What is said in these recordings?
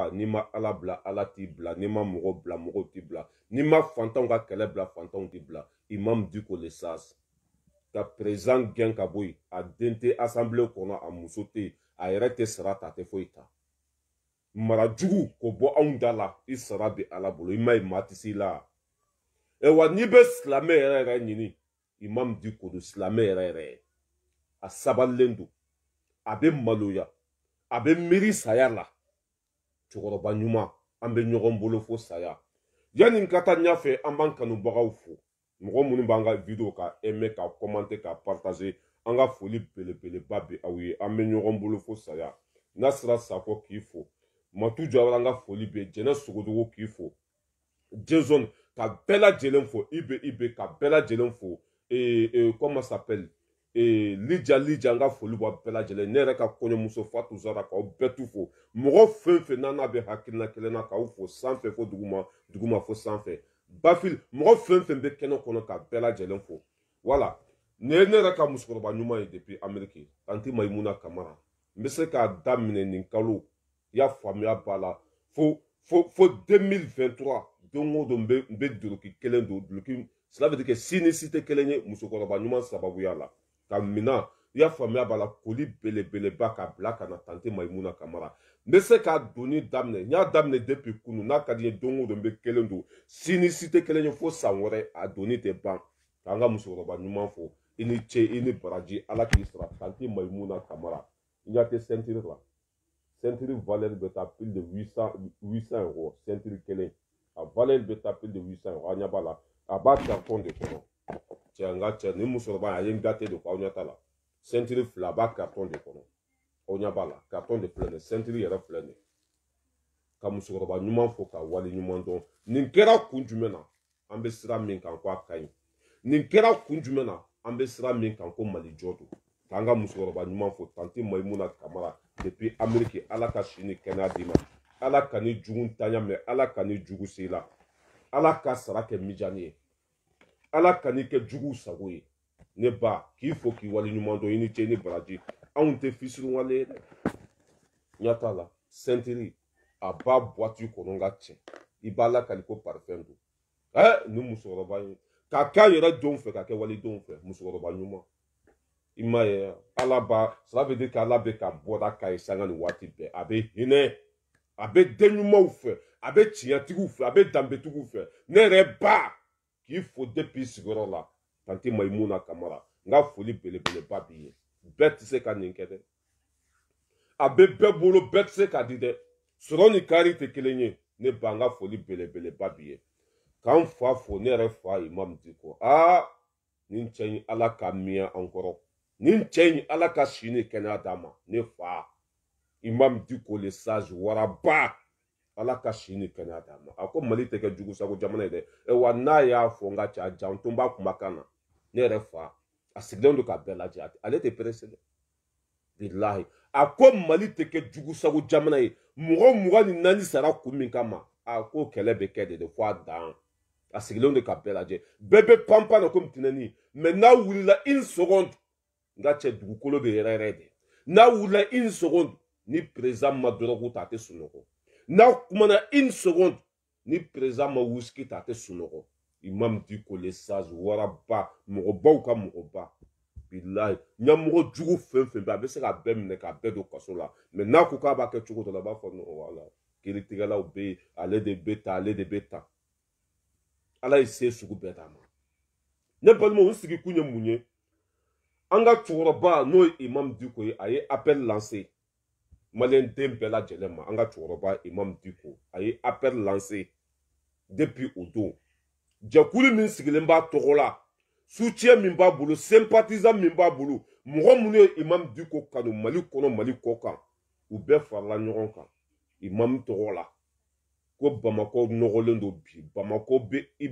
Ni ma ala bla ala t'i bla, ni ma mogo bla mogo t'i bla, ni ma fantanw ka kɛlɛ bla fantanw t'i bla. Imam Dicko le sas ka président gɛn ka bɔ yen, a den tɛ assemblée kɔnɔ, a muso tɛ yen, a yɛrɛ tɛ sara ta, a tɛ foyi ta. Mara jugu ko bɔ anw da la, i sara bɛ ala bolo, i ma ye maa tɛ se la. Wa n'i bɛ silamɛ yɛrɛ yɛrɛ ɲini, Imam Dicko don, silamɛ yɛrɛ yɛrɛ, a sabalilen don, a bɛ maloya, a bɛ miiri saya la. Cɛkɔrɔba ɲuman, an bɛ ɲɔgɔn bolo fo saya. Yani n ka taa ɲɛfɛ, an b'an kanubagaw fo. Mɔgɔ minnu b'an ka video ka aimer, ka commenter, ka partager, an ka foli belebeleba bɛ aw ye. An bɛ ɲɔgɔn bolo fo saya. Nasira Sako k'i fo. Matu Jawara an ka foli bɛ, Jɛnɛ Sogodogo k'i fo. Jason ka bɛɛ lajɛlen fo, Ibe ka bɛɛ lajɛlen fo. Comment s'appelle? Lidja an ka foli bɔ bɛɛ lajɛlen. Ne yɛrɛ ka kɔɲɔmuso Fatou Zara k'aw bɛɛ tu fo. Mɔgɔ fɛn fɛn n'a bɛ hakilina kelen na k'aw fo sanfɛ fo duguma fo sanfɛ. Bafil mɔgɔ fɛn fɛn bɛ kɛnɛ kɔnɔ ka bɛɛ lajɛlen fo. Voilà. Ne yɛrɛ ka musokɔrɔba ɲuman ye depuis Amérique. Tanti Maïmouna Kamara. N bɛ se k'a daminɛ nin kalo. I y'a faamuya b'a la. Fo 2023 don o don n bɛ duloki kelen don. Cela veut dire que sini si tɛ kelen ye musokɔrɔba ɲuman sababuya la. Ka mina, i y'a faamuya b'a la, koli belebeleba ka bila ka na Tanti Maïmouna Kamara. N bɛ se k'a donni daminɛ, n y'a daminɛ depuis kunu, n'a ka di ye don o don n bɛ kelen don. Sini si tɛ kelen ye fo san wɛrɛ, a donni tɛ ban. K'an ka musokɔrɔba ɲuman fo. I ni ce, i ni baraji, ala k'i sara. Tanti Maïmouna Kamara. I y'a kɛ ceinture la. Ceinture valeur bɛ taa plus de 800 euros. Ceinture kelen. A valeur bɛ taa plus de 800 euros. A ɲɛ b'a la. A b'a carton de kɔnɔ. Cɛ nga cɛ ni musokɔrɔba a ye n gâté de ko aw ɲɛ t'a la. Ceinture fila a b'a carton de kɔnɔ. Aw ɲɛ b'a la. Carton de filɛ nin ye. Ceinture yɛrɛ filɛ nin ye. Ka musokɔrɔba ɲuman fo, ka wale ɲuman dɔn. Nin kɛra kun jumɛn na? An bɛ sira min kan ko a ka ɲi. Nin kɛra kun jumɛn na? An bɛ sira min kan ko Mali jɔ don. K'an ka musokɔrɔba ɲuman fo, Tanti Maïmouna Kamara depuis Amérique. Ala ka si ni kɛnɛya d'i ma. Ala ka ni jugu ntanya mɛn. Ala ka ni jugu se la. Ala ka sara kɛ mijani ye. Ala ka n'i kɛ jugu sago ye. Ne ba k'i fo k'i wale ɲuman dɔn, i ni ce ni baraji. Anw tɛ fisiru wale ye dɛ. Ɲɛ t'a la. Ceinture a b'a boîte kɔnɔ ka cɛ. I b'a lakali ko parfum don. Ni musokɔrɔba ye. K'a k'a yɛrɛ denw fɛ, k'a kɛ walidenw fɛ. Musokɔrɔba ɲuman. I m'a ye ala b'a, cela veut dire qu'ala bɛ ka bɔda k'a ye sanga ni waati bɛɛ. A bɛ hinɛ. A bɛ den ɲumanw fɛ. A bɛ tiɲɛtigiw fɛ. A bɛ danbetigiw fɛ. Ne yɛrɛ ba k'i fo depuis sigiyɔrɔ la. Tanti Maïmouna Kamara. N ka foli belebeleba b'i ye. Bɛɛ tɛ se ka nin kɛ dɛ. A bɛ bɛɛ bolo, bɛɛ tɛ se k'a di dɛ. Sɔrɔ ni kari tɛ kelen ye. Ne ba n ka foli belebeleba b'i ye. K'an fa fo, ne yɛrɛ fa Imam Dicko. Nin cɛ in ala ka miya an kɔrɔ. Nin cɛ in ala ka si ni kɛnɛya d'a ma. Ne fa Imam Dicko le sage waraba. Ala ka si ni kɛnɛya d'a ma. A ko Mali tɛ kɛ jugu sago jamana ye dɛ. Wa n'a y'a fɔ n ka cɛ a janto n b'a kumakan na. Ne yɛrɛ fa a sigilen don ka bɛɛ lajɛ. Ale tɛ presse dɛ. Bilahi. A ko Mali tɛ kɛ jugu sago jamana ye. Mɔgɔ 24 sara kun min kama. A ko kɛlɛ bɛ kɛ de fo a dan. A sigilen don ka bɛɛ lajɛ. Bɛɛ bɛ panpan na komi tinɛni. Mais n'a wulila une seconde. N ka cɛ dugukolo bɛ yɛrɛ yɛrɛ de. N'a wulila une seconde. Ni président ma dɔrɔgu ta a tɛ sunɔgɔ. N'a kumana une seconde. Ni président ma whisky ta a tɛ sunɔgɔ. Imam Dicko le sage waraba. Mɔgɔbaw ka mɔgɔba. Bilahi. Ɲɛmɔgɔ jugu fɛn fɛn bɛ a bɛ se ka bɛɛ minɛ k'a bɛɛ don kaso la. Mais n'a ko k'a b'a kɛ cogo dɔ la a b'a fɔ non voilà. Kiiritigɛlaw bɛ yen. Ale de bɛ ta, ale de bɛ ta. Ala ye se sugu bɛɛ d'a ma. Ne balimaw n sigi kun ye mun ye? An ka cɛkɔrɔba n'o ye Imam Dicko ye, a ye appel lancé. Maliyɛn den bɛɛ lajɛlen ma. An ka cɛkɔrɔba Imam Dicko a ye appel lancé depuis o don. Jɛkulu min sigilen b'a tɔgɔ la, soutien min b'a bolo, sympathisant min b'a bolo, mɔgɔ minnu ye Imam Dicko kanu Mali kɔnɔ Mali kɔ kan, u bɛɛ farala ɲɔgɔn kan. Imam tɔgɔ la. Ko Bamako nɔgɔlen don bi. Bamako i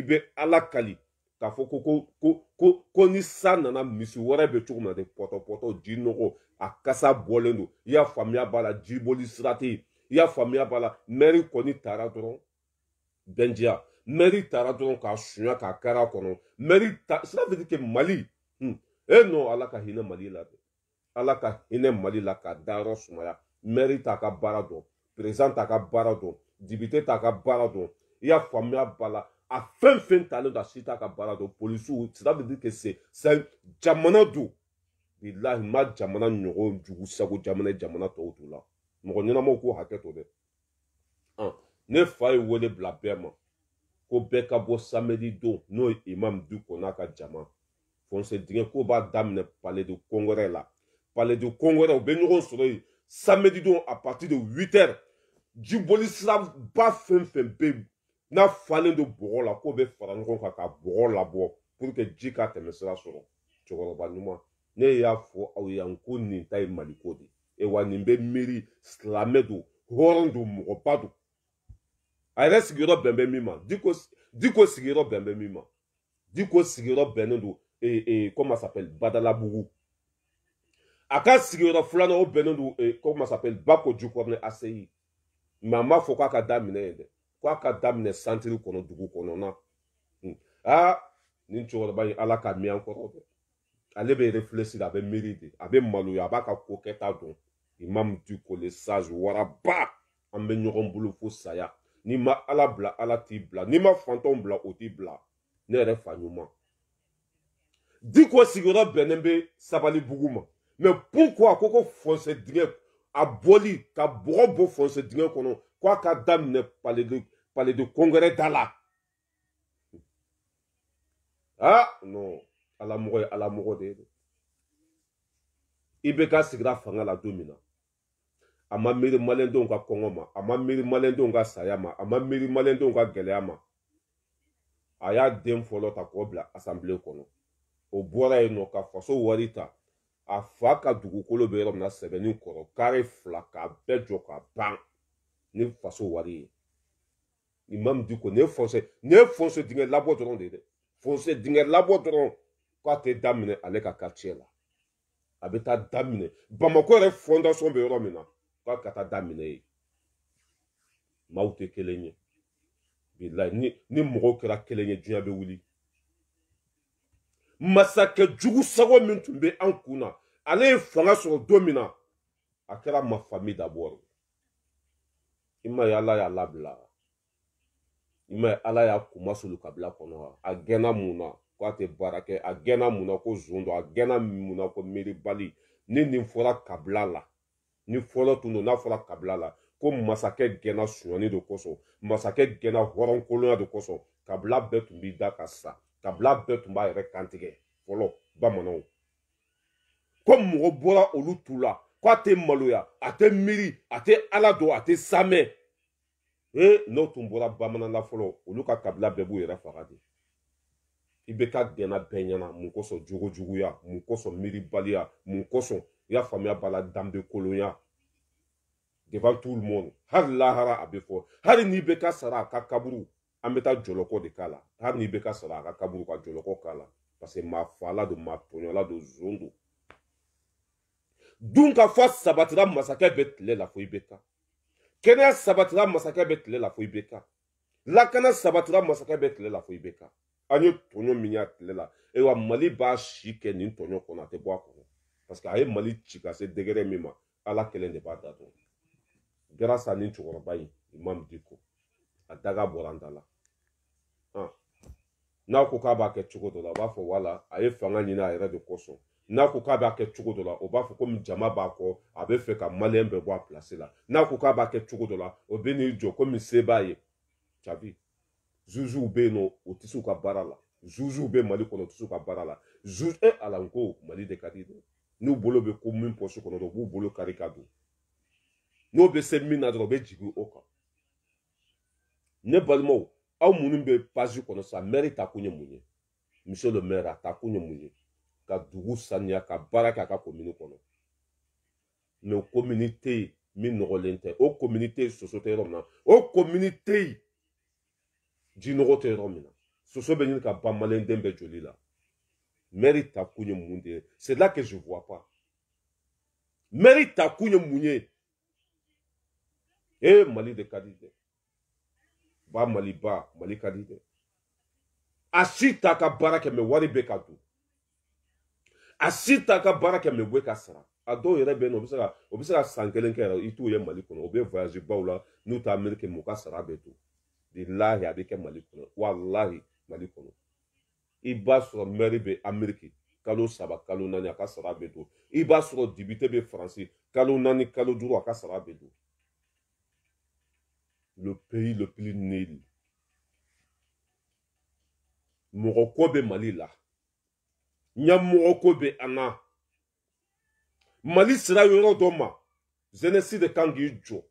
bɛ ala kali. K'a fɔ ko ni sa nana misi wɛrɛ bɛ cogo min na de pɔtɔpɔtɔ ji nɔgɔ a kasa bɔlen don. I y'a faamuya b'a la jiboli sira tɛ yen. I y'a faamuya b'a la maire kɔni taara dɔrɔn bɛnjiya. Maire taara dɔrɔn k'a suɲa k'a kɛra a kɔnɔ. Maire ta cela veut dire que Mali. Non ala ka hinɛ Mali la dɛ. Ala ka hinɛ Mali la k'a dayɔrɔ sumaya. Maire t'a ka baara dɔn. président t'a ka baara dɔn député t'a ka baara dɔn i y'a faamuya ba la a fɛn fɛn talen don a si t'a ka baara dɔn polisiw cela veut dire que c'est jamana don bilahi ma jamana ɲɔgɔn jugu sago jamana tɔw t'u la mɔgɔ ɲɛnamaw k'u hakɛ to dɛ ne fa ye wele bila bɛɛ ma ko bɛɛ ka bɔ samedi don n'o ye imam Diko n'a ka jama fonse dingɛ ko b'a daminɛ palais de congrès la palais de congrès u bɛ ɲɔgɔn sɔrɔ yen samedi don à partir de 8h jiboli sira ba fɛn fɛn bɛ yen n'a falen don bɔgɔ la k'o bɛ fara ɲɔgɔn kan ka bɔgɔ labɔ pour que ji ka tɛmɛ sira sɔrɔ cɛkɔrɔba ɲuman ne y'a fɔ aw ye yan ko nin ta ye maliko de ye wa nin bɛ miiri silamɛ don hɔrɔn don mɔgɔba don a yɛrɛ sigiyɔrɔ bɛn bɛ min ma Diko sigiyɔrɔ bɛn bɛ min ma Diko sigiyɔrɔ bɛnnen don comment ça s'appelle Badalabugu a ka sigiyɔrɔ filanan o bɛnnen don comment ça s'appelle Bako Jukɔrɔni ACI mais an b'a fɔ k'a ka daminɛ yen dɛ k'a ka daminɛ santiri kɔnɔ dugu kɔnɔna nin cɛkɔrɔba in ala ka mɛn an kɔrɔ dɛ ale bɛ réfléchir a bɛ miiri de a bɛ maloya a b'a ka ko kɛta dɔn imam Diko le sage waraba an bɛ ɲɔgɔn bolo fo saya n'i ma ala bila ala t'i bila n'i ma fantanw bila o t'i bila ne yɛrɛ fa ɲuman Diko sigiyɔrɔ bɛnnen bɛ Sabalibugu ma mais pourquoi ko fonse dingɛ a bɔli ka bɔgɔ bɔ fonse dingɛ kɔnɔ k'a ka daminɛ palais de congrès da la non ala mɔgɔ ye ala mɔgɔ de ye IBK sigira fanga la don min na a ma miiri maliyɛndenw ka kɔngɔ ma a ma miiri maliyɛndenw ka saya ma a ma miiri maliyɛndenw ka gɛlɛya ma a y'a den fɔlɔ ta k'o bila assemblée kɔnɔ o bɔra yen nɔ ka faso wari ta a fa ka dugukolo bɛ yɔrɔ min na sɛbɛnni kɔrɔ kare 2 k'a bɛɛ jɔ ka ban ni faso wari ye imam Diko ne fonse dingɛ labɔ dɔrɔn de dɛ fonse dingɛ labɔ dɔrɔn k'a tɛ daminɛ ale ka quartier la a bɛ taa daminɛ Bamako yɛrɛ fondation bɛ yɔrɔ min na k'a ka taa daminɛ yen maaw tɛ kelen ye bilahi ni mɔgɔw kɛra kelen ye diɲɛ bɛ wuli masakɛ jugu sago min tun bɛ an kun na ale ye fanga sɔrɔ don min na a kɛra ma famille d'abord i ma ye ala y'a labila i ma ye ala y'a kumasulu kabila kɔnɔ a gɛnna mun na k'a tɛ baara kɛ a gɛnna mun na ko zon don a gɛnna mun na ko miiribali ni nin fɔra kabila la ni fɔlɔ tun don n'a fɔra kabila la ko masakɛ gɛnna suɲɛni de kosɔn masakɛ gɛnna hɔrɔnkolonya de kosɔn kabila bɛɛ tun b'i da ka sa kabila bɛɛ tun b'a yɛrɛ kantigɛ fɔlɔ bamananw ko mɔgɔ bɔra olu tu la k'a tɛ maloya a tɛ miiri a tɛ ala don a tɛ samɛ n'o tun bɔra bamanan la fɔlɔ olu ka kabila bɛɛ b'u yɛrɛ faga de IBK gɛnna bɛɛ ɲɛna mun kosɔn jogojuguya mun kosɔn miiribaliya mun kosɔn i y'a faamuya b'a la danbe kolonya devant tout le monde hali lahara a bɛ fɔ hali ni IBK sara a ka kaburu an bɛ taa jɔlɔkɔ de k'a la hali ni IBK sara a ka kaburu ka jɔlɔkɔ k'a la parce que maa fala don maa tɔɲɔla don zon don dun ka fa sabatira masakɛ bɛ tile la fo IBK kɛnɛya sabatira masakɛ bɛ tile la fo IBK lakana sabatira masakɛ bɛ tile la fo IBK an ye tɔɲɔ min y'a tile la wa Mali b'a si kɛ nin tɔɲɔ kɔnɔ a tɛ bɔ a kɔnɔ parce que a ye Mali ci ka se degré min ma ala kelen de b'a da dɔn grâce à nin cɛkɔrɔba in imam Diko a daga bɔra an da la n'a ko k'a b'a kɛ cogo dɔ la o b'a fɔ wala a ye fanga ɲini a yɛrɛ de kosɔn n'a ko k'a b'a kɛ cogo dɔ la o b'a fɔ komi jama b'a kɔ a bɛ fɛ ka maliyɛn bɛɛ bɔ a place la n'a ko k'a b'a kɛ cogo dɔ la o bɛ n'i jɔ komi se b'a ye cabi zuzuw bɛ yen nɔ o tɛ se u ka baara la zuzuw bɛ Mali kɔnɔ o tɛ se u ka baara la ala n ko Mali de ka di dɛ n'u bolo bɛ ko min pɔsi kɔnɔ dɔrɔn u b'u bolo kari ka don n'o bɛ se min na dɔrɔn u bɛ jigin o kan ne balimaw aw minnu bɛ page kɔnɔ sa maire ta kun ye mun ye monsieur le maire a ta kun ye mun ye ka dugu saniya ka baara kɛ a ka commune kɔnɔ mais o commune tɛ yen min nɔgɔlen tɛ o commune tɛ yen soso tɛ yɔrɔ min na o commune tɛ yen jinɔgɔ tɛ yɔrɔ min na soso bɛ ɲini ka ban maliyɛnden bɛɛ joli la maire ta kun ye mun de ye c'est là que je vois pas maire ta kun ye mun ye Mali de ka di dɛ ba Mali ka di dɛ a si t'a ka baara kɛ mais wari bɛ ka don a si t'a ka baara kɛ mais bɛ ka sara a dɔw yɛrɛ bɛ yen nɔ o bɛ se ka san kelen kɛ yɛrɛ i t'u ye Mali kɔnɔ o bɛ voyage baw la n'u taa Amérique m'u ka sara bɛ to bilahi a bɛ kɛ Mali kɔnɔ walahi Mali kɔnɔ i b'a sɔrɔ maire bɛ Amérique kalo 3 kalo 4 a ka sara bɛ to i b'a sɔrɔ député bɛ Faransi kalo 4 kalo 5 a ka sara bɛ to le pays le plus nul mɔgɔ ko bɛ Mali la ɲɛmɔgɔ ko bɛ an na Mali sera yɔrɔ dɔ ma jeunesse de kan k'i jɔ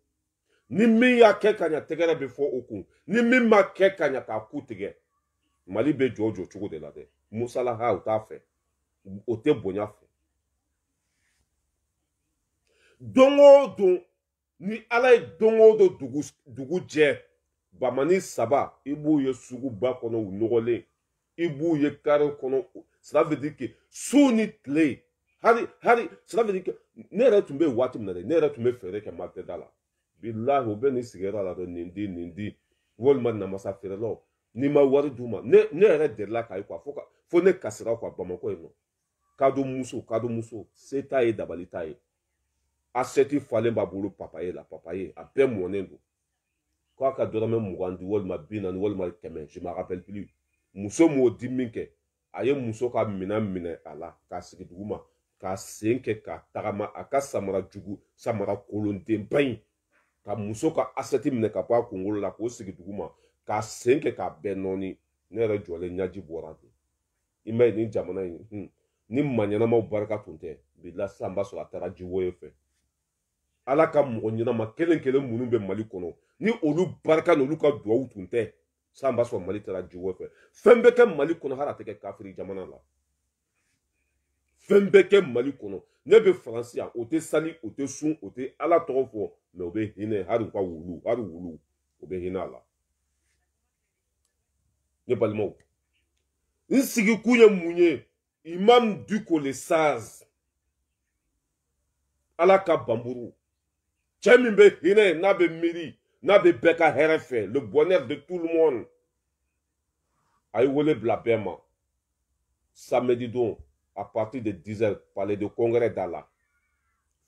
ni min y'a kɛ ka ɲɛ tɛgɛrɛ bɛ fɔ o kun ni min ma kɛ ka ɲɛ k'a ku tigɛ Mali bɛ jɔ jɔ cogo de la dɛ musalaha o t'a fɛ o tɛ bonya fɛ don o don ni ala ye don o don dugu jɛ bamani 3 i b'u ye suguba kɔnɔ u nɔgɔlen i b'u ye kare kɔnɔ cela veut dire que su ni tile hari cela veut dire que ne yɛrɛ tun bɛ waati min na dɛ ne yɛrɛ tun bɛ fɛɛrɛ kɛ matɛda la bilahi o bɛ nin sigiyɔrɔ la dɛ nin di walima namasa feerelaw ni ma wari d'u ma ne yɛrɛ delila k'a ye quoi fo ne kasira quoi Bamakɔ yen nɔ kadɔ muso se t'a ye dabali t'a ye assiette falen b'a bolo papaye la papaye a bɛɛ mɔnen don k'a ka dɔrɔmɛ 20 di walima 40 walima 100 je me rappelle plus muso m'o di min kɛ a ye muso ka minɛn minɛ a la k'a sigi dugu ma k'a sen kɛ k'a tagama a ka samara kolondenba in ka muso ka assiette minɛ ka bɔ a kunkolo la k'o sigi dugu ma k'a sen kɛ k'a bɛɛ nɔɔni ne yɛrɛ jɔlen ɲaji bɔra ten i ma ye nin jamana in ni maɲɛnamaw barika tun tɛ bila sisan b'a sɔrɔ a taara jiwoyo fɛ ala ka mɔgɔ ɲɛnama kelen minnu bɛ Mali kɔnɔ ni olu barika n'olu ka duwawu tun tɛ sisan b'a sɔrɔ Mali taara jiwoyo fɛ fɛn bɛ kɛ Mali kɔnɔ hali a tɛ kɛ kafiri jamana la fɛn bɛ kɛ Mali kɔnɔ ne bɛ Faransi yan o tɛ sali o tɛ sun o tɛ ala tɔgɔ fɔ mais o bɛ hinɛ hali u ka wulu o bɛ hinɛ a la ne balimaw n sigikun ye mun ye Imam Dicko le Sage ala ka banburu cɛ min bɛ hinɛ n'a bɛ miiri n'a bɛ bɛɛ ka hɛrɛ fɛ le bonheur de tout le monde a ye wele bila bɛɛ ma samedi don à partir de 10h palais de congrès da la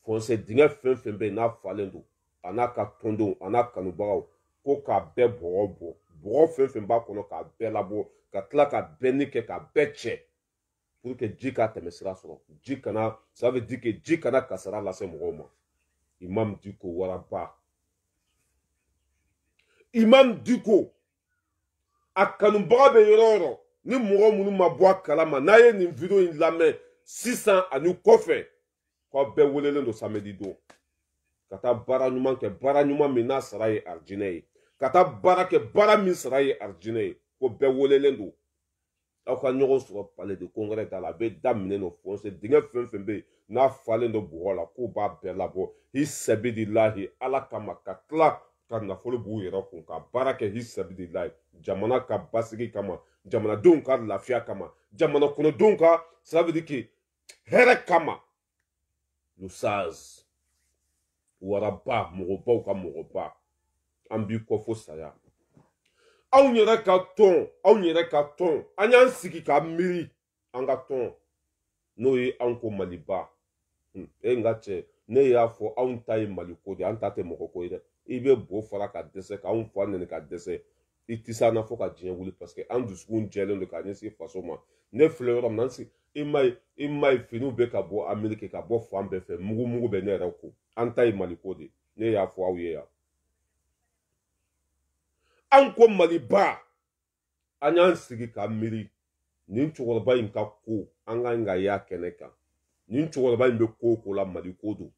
foncé dingɛ fɛn fɛn bɛ yen n'a falen don a n'a ka tɔndenw a n'a kanubagaw ko k'a bɛɛ bɔgɔ fɛn fɛn b'a kɔnɔ k'a bɛɛ labɔ ka tila ka bɛnni kɛ k'a bɛɛ cɛ pour que ji ka tɛmɛ sira sɔrɔ ji kana ça veut dire que ji kana kasara lase mɔgɔw ma Imam Dicko waraba Imam Dicko a kanubaga bɛ yɔrɔ o yɔrɔ ni mɔgɔ minnu ma bɔ a kalama n'a ye nin video in lamɛn sisan ani kɔfɛ k'aw bɛɛ welelen don samedi don ka taa baara ɲuman kɛ baara ɲuman min n'a sara ye arijinɛ ye ka taa baara kɛ baara min sara ye arijinɛ ye ko bɛɛ welelen don aw ka ɲɔgɔn sɔrɔ palais de congrès da la a bɛ daminɛ no foncé dingɛ fɛn fɛn bɛ yen n'a falen don bɔgɔ la k'u b'a bɛɛ labɔ hisabidilahi ala kama ka tila ka nafolo b'u yɛrɛ kun ka baara kɛ hisabidilahi jamana ka basigi kama jamanadenw ka lafiya kama jamana kɔnɔdenw ka ça veut dire que hɛrɛ kama le Sage waraba mɔgɔbaw ka mɔgɔba an b'i kɔ fo saya anw yɛrɛ ka tɔn an y'an sigi ka miiri an ka tɔn n'o ye anw ko Maliba n ka cɛ ne y'a fɔ anw ta ye Mali ko de an ta tɛ mɔgɔ ko ye dɛ i bɛ bo fara ka dɛsɛ k'anw fa nɛni ka dɛsɛ i tɛ se an na fɔ ka diɲɛ wuli parce que an dusukun jɛlen don ka ɲɛsin faso ma ne filɛ yɔrɔ min na i ma ye finiw bɛ ka bɔ Amérique ka bɔ fan bɛɛ fɛ mugu bɛ ne yɛrɛ ko an ta ye Mali ko de ne y'a fɔ aw ye yan an ko Maliba an y'an sigi ka miiri nin cɛkɔrɔba in ka ko an kan ka y'a kɛnɛ kan nin cɛkɔrɔba in bɛ ko o ko la Mali ko don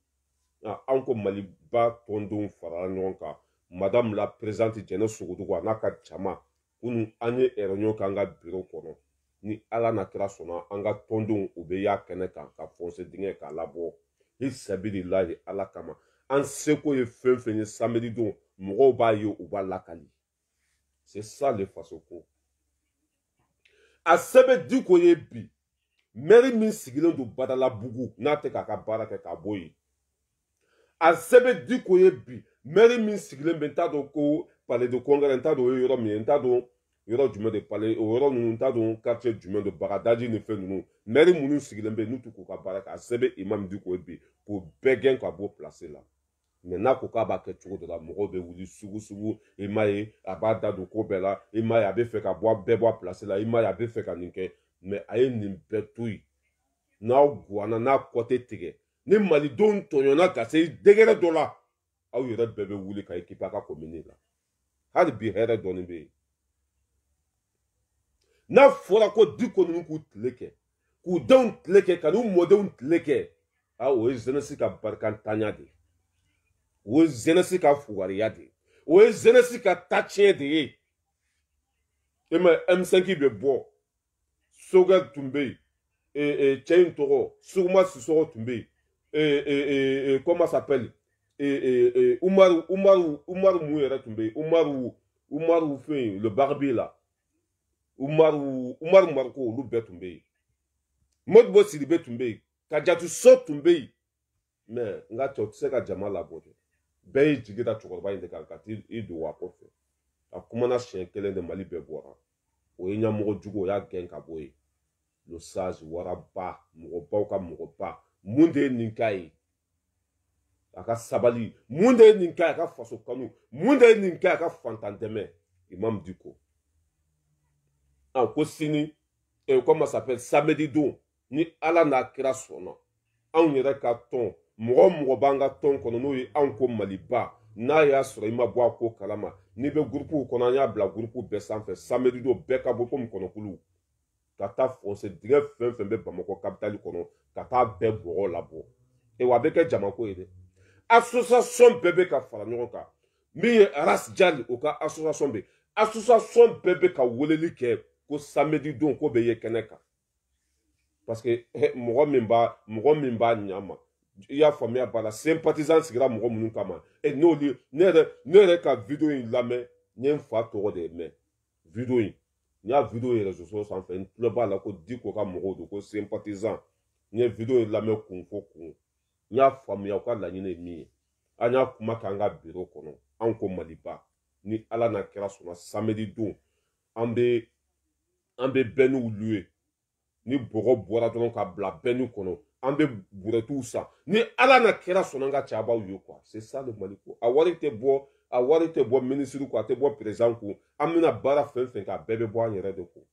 an ko Maliba tɔndenw farala ɲɔgɔn kan madame la présidente Jɛnɛ Sogodogo a n'a ka jama kunun an ye réunion k'an ka bureau kɔnɔ ni ala n'a kira sɔnna an ka tɔndenw u bɛ y'a kɛnɛ kan ka foncé dingɛ k'a labɔ hisabidilahi ala kama an seko ye fɛn fɛn ye samedi don mɔgɔw b'a ye u b'a lakali c'est ça le faso ko a sɛbɛn Dicko ye bi maire min sigilen don Badalabugu n'a tɛ k'a ka baara kɛ k'a bɔ yen a sɛbɛn Dicko ye bi maire min sigilen bɛ n t'a dɔn ko palais de congrès n t'a dɔn o ye yɔrɔ min ye n t'a dɔn yɔrɔ jumɛn de palais o yɔrɔ ninnu t'a dɔn quartier jumɛn de Bagadaji ni fɛn ninnu maire minnu sigilen bɛ n'u t'u k'u ka baara kɛ a sɛbɛn Imam Dicko ye bi k'o bɛɛ gɛn ka bɔ place la mais n'a ko k'a b'a kɛ cogo dɔ la mɔgɔw bɛ wuli sugu i m'a ye a b'a da don ko bɛɛ la i m'a ye a bɛ fɛ ka bɔ bɛɛ bɔ a place la i m'a ye a bɛ fɛ ka nin kɛ mais a ye nin bɛɛ to yen n'aw guwanna n'a kɔtɛ tigɛ ni malidenw tɔɲɔna ka se degere dɔ la aw yɛrɛ bɛɛ bɛ wuli ka équipe a ka commune la hali bi hɛrɛ dɔɔni bɛ yen n'a fɔra ko Dicko ninnu k'u tile kɛ k'u denw tile kɛ ka n'u mɔdenw tile kɛ o ye jeunesse ka barikantanya de ye o ye jeunesse ka fugariya de ye o ye jeunesse ka tatiɲɛ de ye e ma M5 bɛ bɔ Sogɛ tun bɛ yen cɛ in tɔgɔ Suguma Sisɔgɔ tun bɛ yen comment s'appelle Umaru mun yɛrɛ tun bɛ yen Umaru fɛn le Barbi la Umaru Mariko olu bɛɛ tun bɛ yen Modibo Sidibe tun bɛ yen Kajatu So tun bɛ yen mais n ka cɛ o tɛ se ka jama labɔ dɛ bɛɛ y'i jigi da cɛkɔrɔba in de kan ka t'i don a kɔfɛ a kumana siɲɛ kelen de Mali bɛɛ bɔra o ye ɲɛmɔgɔ jugu o y'a gɛn ka bɔ yen le sage waraba mɔgɔbaw ka mɔgɔba mun de ye nin k'a ye a ka sabali mun de ye nin k'a ye a ka faso kanu mun de ye nin k'a ye a ka fantan dɛmɛ Imam Dicko ko sini comment ça s'appelle samedi don ni Ala n'a kira sɔnna anw yɛrɛ ka tɔn mɔgɔ b'an ka tɔn kɔnɔ n'o ye anw ko Maliba n'a y'a sɔrɔ i ma bɔ a ko kalama n'i bɛ groupew kɔnɔ an y'a bila groupe bɛɛ sanfɛ samedi don bɛɛ ka bɔ komi kɔnɔkulu ka taa foncer dingɛ fɛn fɛn bɛ Bamakɔ capitale kɔnɔ ka taa bɛɛ bɔgɔ labɔ wa a bɛ kɛ jamako ye dɛ association bɛɛ bɛ ka fara ɲɔgɔn kan min ye Ras Jali o ka association bɛ association bɛɛ bɛ ka weleli kɛ ko samedi don ko bɛ ye kɛnɛ kan parce que mɔgɔ min b'a ɲama i y'a faamuya b'a la sympathisant sigira mɔgɔ minnu kama n'olu ne yɛrɛ ka video in lamɛn n ye n fa tɔgɔ de mɛn video in n y'a video ye réseaux sociaux sanfɛ n tulo b'a la ko Dicko ka mɔgɔw don ko sympathisant n ye video in lamɛn kun fɔ kun n y'a faamuya u ka laɲini ye min ye an y'a kuma kɛ an ka bureau kɔnɔ anw ko Maliba ni Ala n'a kɛra sɔnna samedi don an bɛ bɛnniw louer ni bɔgɔ bɔra dɔrɔn ka bila bɛnni kɔnɔ an bɛ burɛtiw san ni Ala n'a kɛra sɔnna an ka cɛbaw ye quoi c'est ça le Mali ko a wari tɛ bɔ ministre ko a tɛ bɔ président ko an bɛna baara fɛn fɛn kɛ a bɛɛ bɛ bɔ an yɛrɛ de ko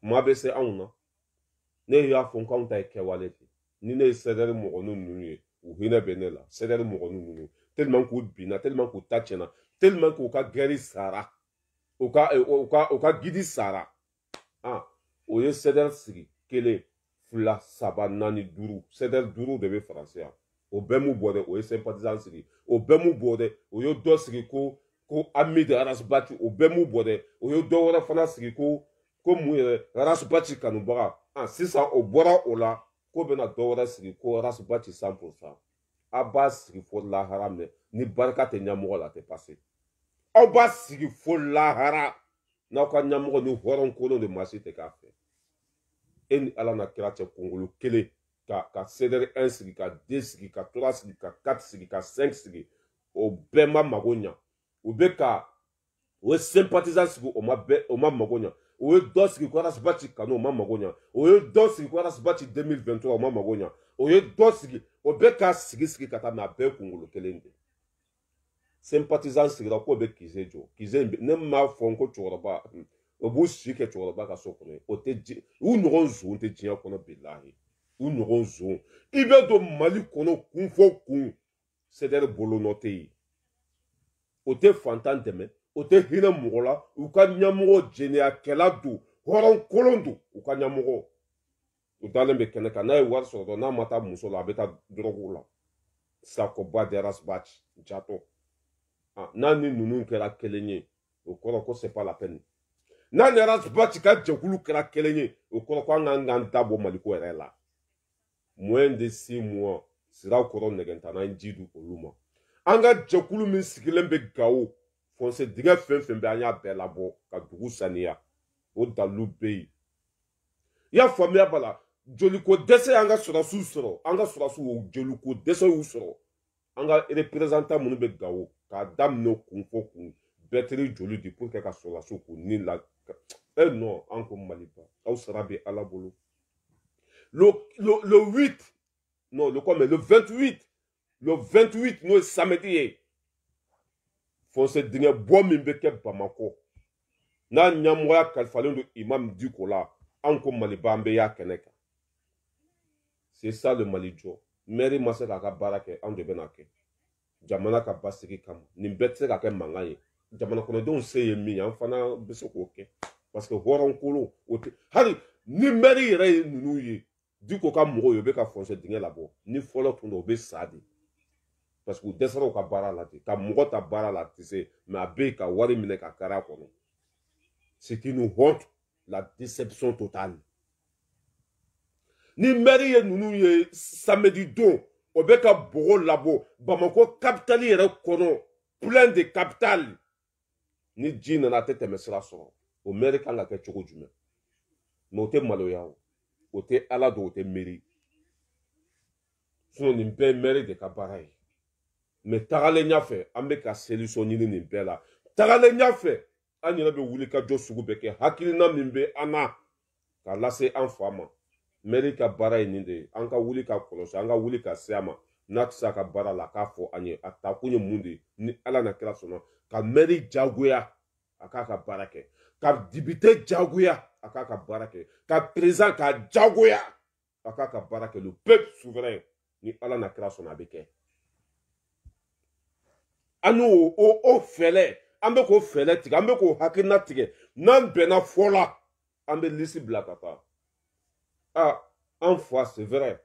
maa bɛ se anw na ne y'a fɔ k'anw ta ye kɛwale de ni ne ye CDR mɔgɔninw ninnu ye u hinɛ bɛ ne la CDR mɔgɔninw ninnu tellement k'u binna tellement k'u ta tiɲɛna tellement k'u ka guerre sara u ka gidi sara o ye CDR sigi 1 2 3 4 5 CDR 5 de bɛ faransi yan o bɛɛ m'u bɔ dɛ o ye sympathisant sigi o bɛɛ m'u bɔ dɛ o ye dɔ sigi ko Amid Arasbachi o bɛɛ m'u bɔ dɛ o ye dɔ wɛrɛ fana sigi ko mun yɛrɛ Arasbachi kanubaga sisan o bɔra o la ko bɛna dɔ wɛrɛ sigi ko Arasbachi 100% a b'a sigi fo lahara mɛ ni barika tɛ ɲɛmɔgɔ la a tɛ passé aw b'a sigi fo lahara n'aw ka ɲɛmɔgɔ ni hɔrɔn kolon de maa si tɛ k'a fɛ e ni Ala n'a kira cɛ kunkolo kelen ka CDR 1 sigi ka 2 sigi ka 3 sigi ka 4 sigi ka 5 sigi o bɛɛ ma mago ɲa o ye sympathisant sigi o ma mago ɲa o ye dɔ sigi ko Arasbachi kanu o ma mago ɲa o ye dɔ sigi ko Arasbachi 2023 o ma mago ɲa o ye dɔ sigi o bɛɛ ka sigi ka taa mɛ a bɛɛ kunkolo kelen de sympathisant sigira k'o bɛ kise jɔ kise ne m'a fɔ ko cɛkɔrɔba o b'u si kɛ cɛkɔrɔba ka so kɔnɔ o tɛ u ɲɔgɔn zon tɛ diɲɛ kɔnɔ bilahi u ɲɔgɔn zon i bɛ don Mali kɔnɔ kun fɔ kun CDR bolonɔ tɛ yen o tɛ fantan dɛmɛ o tɛ hinɛ mɔgɔ la u ka ɲɛmɔgɔ jɛnɛyakɛla don hɔrɔn kolon don u ka ɲɛmɔgɔ u dalen bɛ kɛnɛ kan n'a ye wari sɔrɔ dɔrɔn n'a ma taa muso la a bɛ taa dɔrɔguw la Sakoba de Arasbachi Jato n'a ni ninnu kɛra kelen ye o kɔrɔ ko c'est pas la peine n'a ni Arasbachi ka jɛkulu kɛra kelen ye o kɔrɔ ko an k'an da bɔ Maliko yɛrɛ la moins de 6 mois siraw kɔrɔ nɛgɛntana an ji di olu ma an ka jɛkulu min sigilen bɛ Gawo foncer dingɛ fɛn fɛn bɛ an y'a bɛɛ labɔ ka dugu saniya o dalilu bɛ yen i y'a faamuya bala joliko dɛsɛ y'an ka sɔrɔsiw sɔrɔ an ka sɔrɔsiw joliko dɛsɛ y'u sɔrɔ an ka représentant minnu bɛ Gawo k'a daminɛ kun fɔ kun bɛtɛri joli di pour que ka sɔrɔlasiw k'u ni la non an ko Mali ba aw sara bɛ Ala bolo le 8 non le quoi mais le 28 n'o ye samedi ye fonse dingɛ bɔ min bɛ kɛ Bamako n'a ɲɛmɔgɔya kalifalen don Imam Diko la an ko Mali ba an bɛ y'a kɛnɛ kan c'est ça le Mali jɔ mairie ma se k'a ka baara kɛ anw de bɛ n'a kɛ jamana ka basigi kama nin bɛɛ tɛ se ka kɛ mankan ye jamana kɔnɔdenw se ye min ye an fana bɛ se k'o kɛ parce que hɔrɔnkolo o tɛ hali ni mairie yɛrɛ ye ninnu ye Diko ka mɔgɔw ye u bɛ ka fonse dingɛ labɔ ni fɔlɔ tun don u bɛ sa de parce que u dɛsɛra u ka baara la ten ka mɔgɔ ta baara la tɛ se mais a bɛ yen ka wari minɛ ka kari a kɔnɔ c'est une honte la déception totale ni mairie ye ninnu ye samedi don o bɛ ka bɔgɔ labɔ Bamako capitale yɛrɛ kɔnɔ plein de capitale ni ji nana a tɛ tɛmɛ sira sɔrɔ o mairie kan ka kɛ cogo jumɛn mais o tɛ maloya o tɛ Ala don o tɛ mairie sinon nin bɛɛ ye mairie de ka baara ye mais tagalen ɲɛfɛ an bɛ ka solution ɲini nin bɛɛ la tagalen ɲɛfɛ an yɛrɛ bɛ wuli ka jɔ sugu bɛɛ kɛ hakilina min bɛ an na k'a lase an fa ma mairie ka baara ye nin de ye an ka wuli ka kɔlɔsi an ka wuli ka se a ma n'a tɛ se a ka baara la a k'a fɔ an ye a takun ye mun de ye ni Ala na kira sɔnna ka mairie jagoya a k'a ka baara kɛ ka député jagoya a k'a ka baara kɛ ka président ka jagoya a k'a ka baara kɛ le peuple souverain ni Ala na kira sɔnna a bɛ kɛ an n'o o fɛlɛ an bɛ k'o fɛlɛ tigɛ an bɛ k'o hakilina tigɛ n'an bɛnna fɔ la an bɛ liste bila ka taa an fa c'est vrai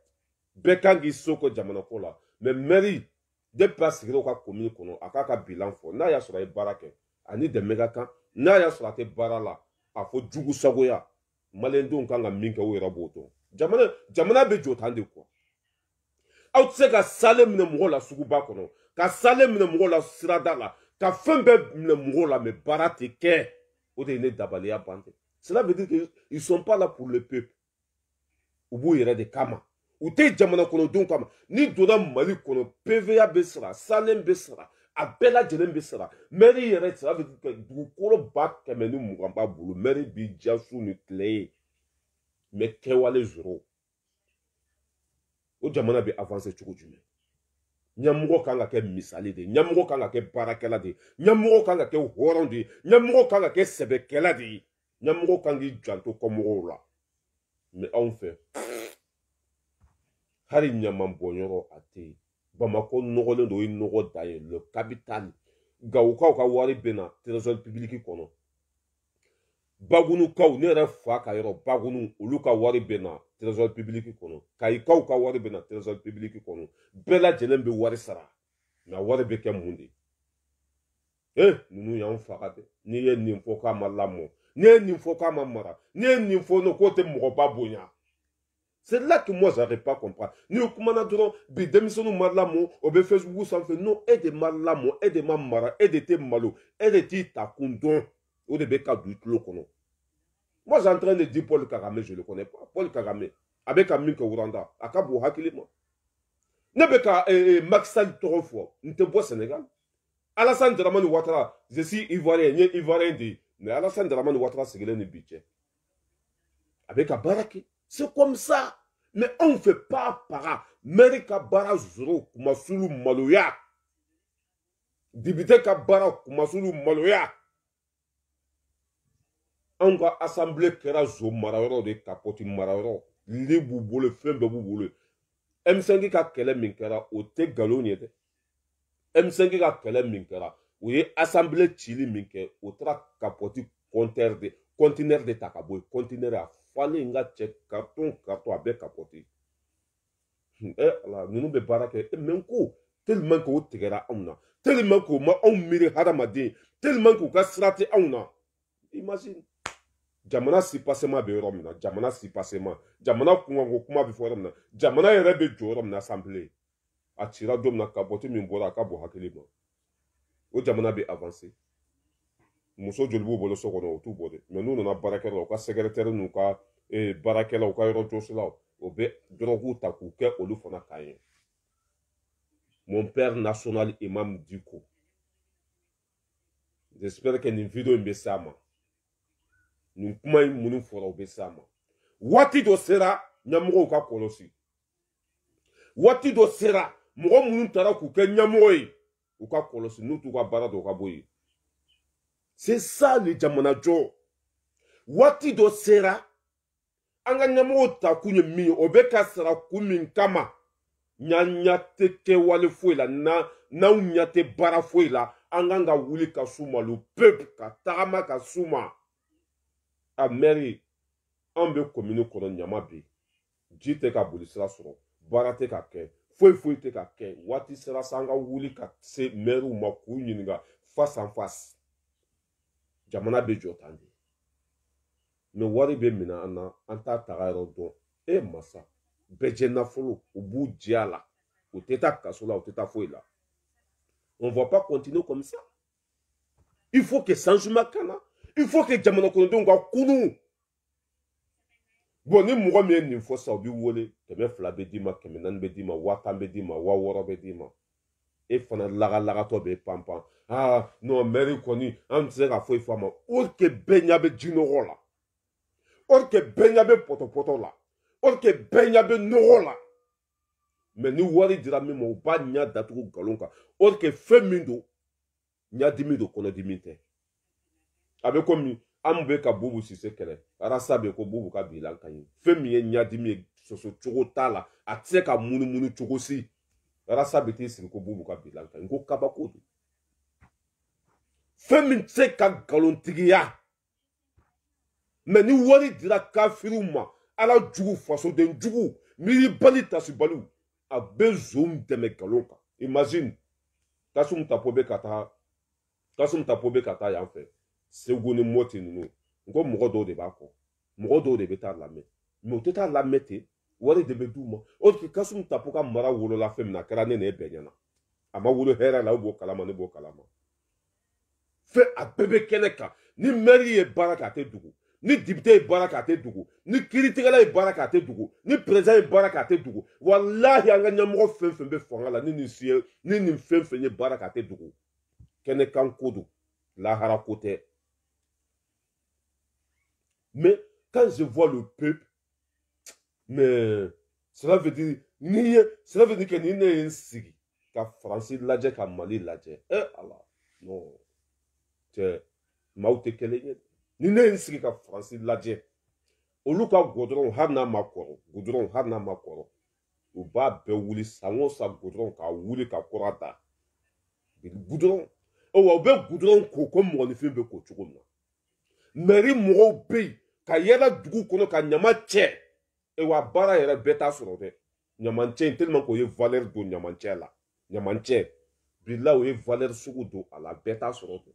bɛɛ kan k'i so ko jamana ko la mais mairie depuis a sigira u ka commune kɔnɔ a k'a ka bilan fɔ n'a y'a sɔrɔ a ye baara kɛ ani dɛmɛ ka kan n'a y'a sɔrɔ a tɛ baara la a fɔ jugu sagoya maliyɛndenw kan ka min kɛ o yɛrɛ b'o dɔn jamana bɛ jɔ tan de quoi aw tɛ se ka sale minɛ mɔgɔw la suguba kɔnɔ ka sale minɛ mɔgɔw la sirada la ka fɛn bɛɛ minɛ mɔgɔw la mais baara tɛ kɛ o de ye ne dabaliya ban tɛ cela veut dire que ils sont pas là pour le peuple u b'u yɛrɛ de kama u tɛ jamana kɔnɔdenw kama ni donna Mali kɔnɔ PVA bɛ sara salen bɛ sara a bɛɛ lajɛlen bɛ sara mairie yɛrɛ cela veut dire que dugukolo 120,000 b'a bolo mairie b'i diya su ni tile ye mais kɛwale zéro o jamana bɛ avancer cogo jumɛn ɲɛmɔgɔ kan ka kɛ misali de ye ɲɛmɔgɔ kan ka kɛ baarakɛla de ye ɲɛmɔgɔ kan ka kɛ hɔrɔn de ye ɲɛmɔgɔ kan ka kɛ sɛbɛkɛla de ye ɲɛmɔgɔ kan k'i janto kɔmɔgɔw la mais anw fɛ hali ɲaman bɔnyɔrɔ a tɛ yen Bamako nɔgɔlen don o ye nɔgɔ dan ye le capital Gawukaw ka wari bɛ na trésor public kɔnɔ Bagunukaw ne yɛrɛ fa ka yɔrɔ Bagunu olu ka wari bɛ na trésor public kɔnɔ Kayikaw ka wari bɛ na trésor public kɔnɔ bɛɛ lajɛlen bɛ wari sara mais wari bɛ kɛ mun de ninnu y'anw faga dɛ n'i ye nin fɔ k'a ma lamɔ n'i ye nin fɔ k'a ma mara n'i ye nin fɔ k'o tɛ mɔgɔba bonya c'est là que moi j'arrive pas à comprendre ni o kumana dɔrɔn bi denmisɛnninw ma lamɔ o bɛ Facebook sanfɛ non e de ma lamɔ e de ma mara e de tɛ malo e de t'i ta kun dɔn o de bɛ ka don i tulo kɔnɔ moi j'ai en train de dire Paul Kagame je le connais pas Paul Kagame a bɛ ka min kɛ Wuranda a ka bon hakili ma ne bɛ ka Macky Sall tɔgɔ fɔ n tɛ bɔ Sénégal Alassane Dramane Ouattara je suis ivoirien n ye ivoirien de ye mais Alassane Dramane Ouattara sigilen ni bi cɛ a bɛ ka baara kɛ c'est comme ça mais on ne fait pas para mairie ka baara zoro kumasulu maloya député ka baara kumasulu maloya an ka assemblée kɛra zo marayɔrɔ de kapoti marayɔrɔ li b'u bolo fɛn bɛɛ b'u bolo M5 ka kɛlɛ min kɛra o tɛ nkalon ye dɛ M5 ka kɛlɛ min kɛra o ye assemblée cili min kɛ o taara kapoti conteneur de ta ka bɔ yen conteneur a falen nga cɛ carton a bɛɛ kapoti ala ninnu bɛ baara kɛ mais ko tellement que o tigɛra anw na tellement que o ma anw miiri hadamaden tellement que u ka sira tɛ anw na imagine jamana si passement bɛ yɔrɔ min na jamana si passement jamana kunkanko kuma bɛ fɔ yɔrɔ min na jamana yɛrɛ bɛ jɔ yɔrɔ min na assemblée a cira don min na kapoti min bɔra a ka bon hakili ma o jamana bɛ avancer muso joli b'u bolo so kɔnɔ o t'u bɔ dɛ mais n'u nana baarakɛlaw u ka secrétaire n'u ka baarakɛlaw u ka yɔrɔ jɔsilaw o bɛ dɔrɔguw ta k'u kɛ olu fana kan ye mon père national Imam Diko j'espère que nin video in bɛ s'a ma nin kuma in minnu fɔra u bɛ s'a ma waati dɔ sera ɲɛmɔgɔw ka kɔlɔsi waati dɔ sera mɔgɔ minnu taara k'u kɛ ɲɛmɔgɔ ye u ka kɔlɔsi n'u t'u ka baara dɔ ka bɔ yen c'est ça le jamanajɔ waati dɔ sera an ka ɲɛmɔgɔw ta kun ye min ye o bɛ ka sara kun min kama ɲa tɛ kɛwale foyi la n'anw ɲa tɛ baara foyi la an kan ka wuli ka s'u ma le peuple ka tagama ka s'u ma a mairie an bɛ commune kɔnɔ ɲama bɛ yen ji tɛ ka boli sira sɔrɔ baara tɛ ka kɛ foyi tɛ ka kɛ waati sera sa an ka wuli ka se maires ma k'u ɲininka face en face jamana bɛ jɔ tan de mais wari bɛ minɛ an na an t'a taga yɔrɔ dɔn e masa bɛɛ jɛ nafolo u b'u jɛ a la u tɛ taa kaso la u tɛ taa foyi la on va pas continuer comme ça il faut que changement kana il faut que jamana kɔnɔdenw ka kunu bon ni mɔgɔ min ye nin fɔ sa u b'i wele 200 bɛ d'i ma 400 bɛ d'i ma 1000 bɛ d'i ma 6000 bɛ d'i ma e fana lagatɔ bɛ panpan ah non mairie kɔni an tɛ se ka foyi fɔ a ma or que bɛɛ ɲɛ bɛ jinɔgɔ la or que bɛɛ ɲɛ bɛ pɔtɔpɔtɔ la or que bɛɛ ɲɛ bɛ nɔgɔ la mais ni wari dira min ma u b'a ɲɛ datugu nkalon kan or que fɛn min don ɲɛdimi don kɔnɔdimi tɛ a bɛ komi an bɛ ka Bubu Sise kɛlɛ arasa bɛ ko Bubu ka bilan ka ɲi fɛn min ye ɲɛdimi ye sɔsɔ cogo t'a la a tɛ se ka munumunu cogo si arasa bɛ t'i sigi ko Bubu ka bilan ka ɲi ko kabako don fɛn min tɛ se ka nkalontigiya mais ni wari dira kafiriw ma ala jugu fasoden jugu miiribali tasibaliw a bɛ zon dɛmɛ nkalon kan imagine Kasum Tapo bɛ ka taa yan fɛ Segu ni Moti ninnu n ko mɔgɔ dɔw de b'a kɔ mɔgɔ dɔw de bɛ taa lamɛn mais u tɛ taa lamɛn ten wari de bɛ d'u ma o de Kasum Tapo ka mara wolola fɛn min na a kɛra ne bɛɛ ɲɛna a ma wolo hɛrɛ la o b'o kalama ne b'o kalama fɛn a bɛɛ bɛ kɛnɛ kan ni maire ye baara kɛ a tɛ dogo ni député ye baara kɛ a tɛ dogo ni kiiritigɛla ye baara kɛ a tɛ dogo ni président ye baara kɛ a tɛ dogo walahi an ka ɲɛmɔgɔ fɛn fɛn bɛ fanga la ni nin fɛn fɛn ye baara kɛ a tɛ dogo kɛnɛkan ko don lahara ko tɛ mais quand je vois le peuple mais cela veut dire que ni ne ye n sigi ka Faransi lajɛ ka Mali lajɛ ala non cɛ maaw tɛ kelen ye ni ne ye n sigi ka Faransi lajɛ olu ka goudron hali n'a ma kɔrɔ u b'a bɛɛ wuli san o san goudron k'a wuli ka kura da goudron wa u bɛ goudron ko ko mɔgɔninfin bɛ ko cogo min na mairie mɔgɔw bɛ yen ka yɛlɛ dugu kɔnɔ ka ɲama cɛ wa baara yɛrɛ bɛɛ t'a sɔrɔ dɛ ɲamancɛ in tellement k'o ye valeur don ɲamancɛ la ɲamancɛ bilahi o ye valeur sugu don a la bɛɛ t'a sɔrɔ dɛ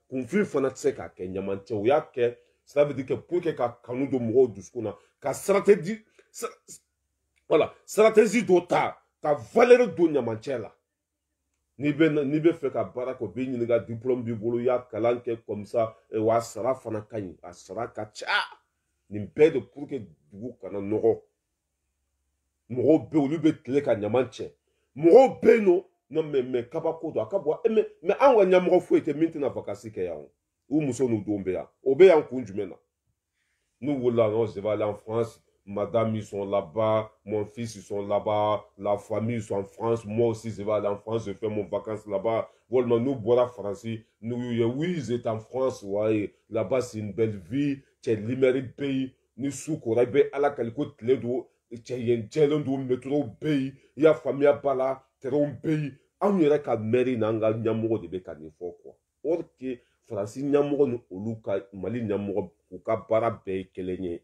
kunfin fana tɛ se k'a kɛ ɲamancɛ o y'a kɛ ça veut dire que pour que ka kanu don mɔgɔw dusukun na ka stratégie dɔ ta ka valeur don ɲamancɛ la n'i bɛ fɛ ka baara kɛ o b'i ɲininka diplôme b'i bolo i y'a kalan kɛ comme ça wa a sara fana ka ɲi a sara ka ca nin bɛɛ de pour que dugu kana nɔgɔ mɔgɔw bɛ yen olu bɛ tile ka ɲama cɛ mɔgɔw bɛ yen nɔ non mais kabako don a ka bɔ mais an ka ɲɛmɔgɔ foyi tɛ min tɛna vacances kɛ yan u muso n'u denw bɛ yan o bɛ yan kun jumɛn na nous wolola non je vais aller en France madame ils sont là-bas mon fils ils sont là-bas la famille ils sont en France moi aussi je vais aller en France je fais mon vacances là-bas walima nous bɔra Faransi oui ils étaient en France ouais là-bas c'est une belle vie cɛ limɛri bɛ yen ni su kora i bɛ ala kali ko tile don cɛ yen jɛlen don métro bɛ yen i y'a faamuya ba la terrain bɛ yen anw yɛrɛ ka mairie n'an ka ɲɛmɔgɔ de bɛ ka nin fɔ quoi or que Faransi ɲɛmɔgɔ ni olu ka Mali ɲɛmɔgɔ u ka baara bɛɛ ye kelen ye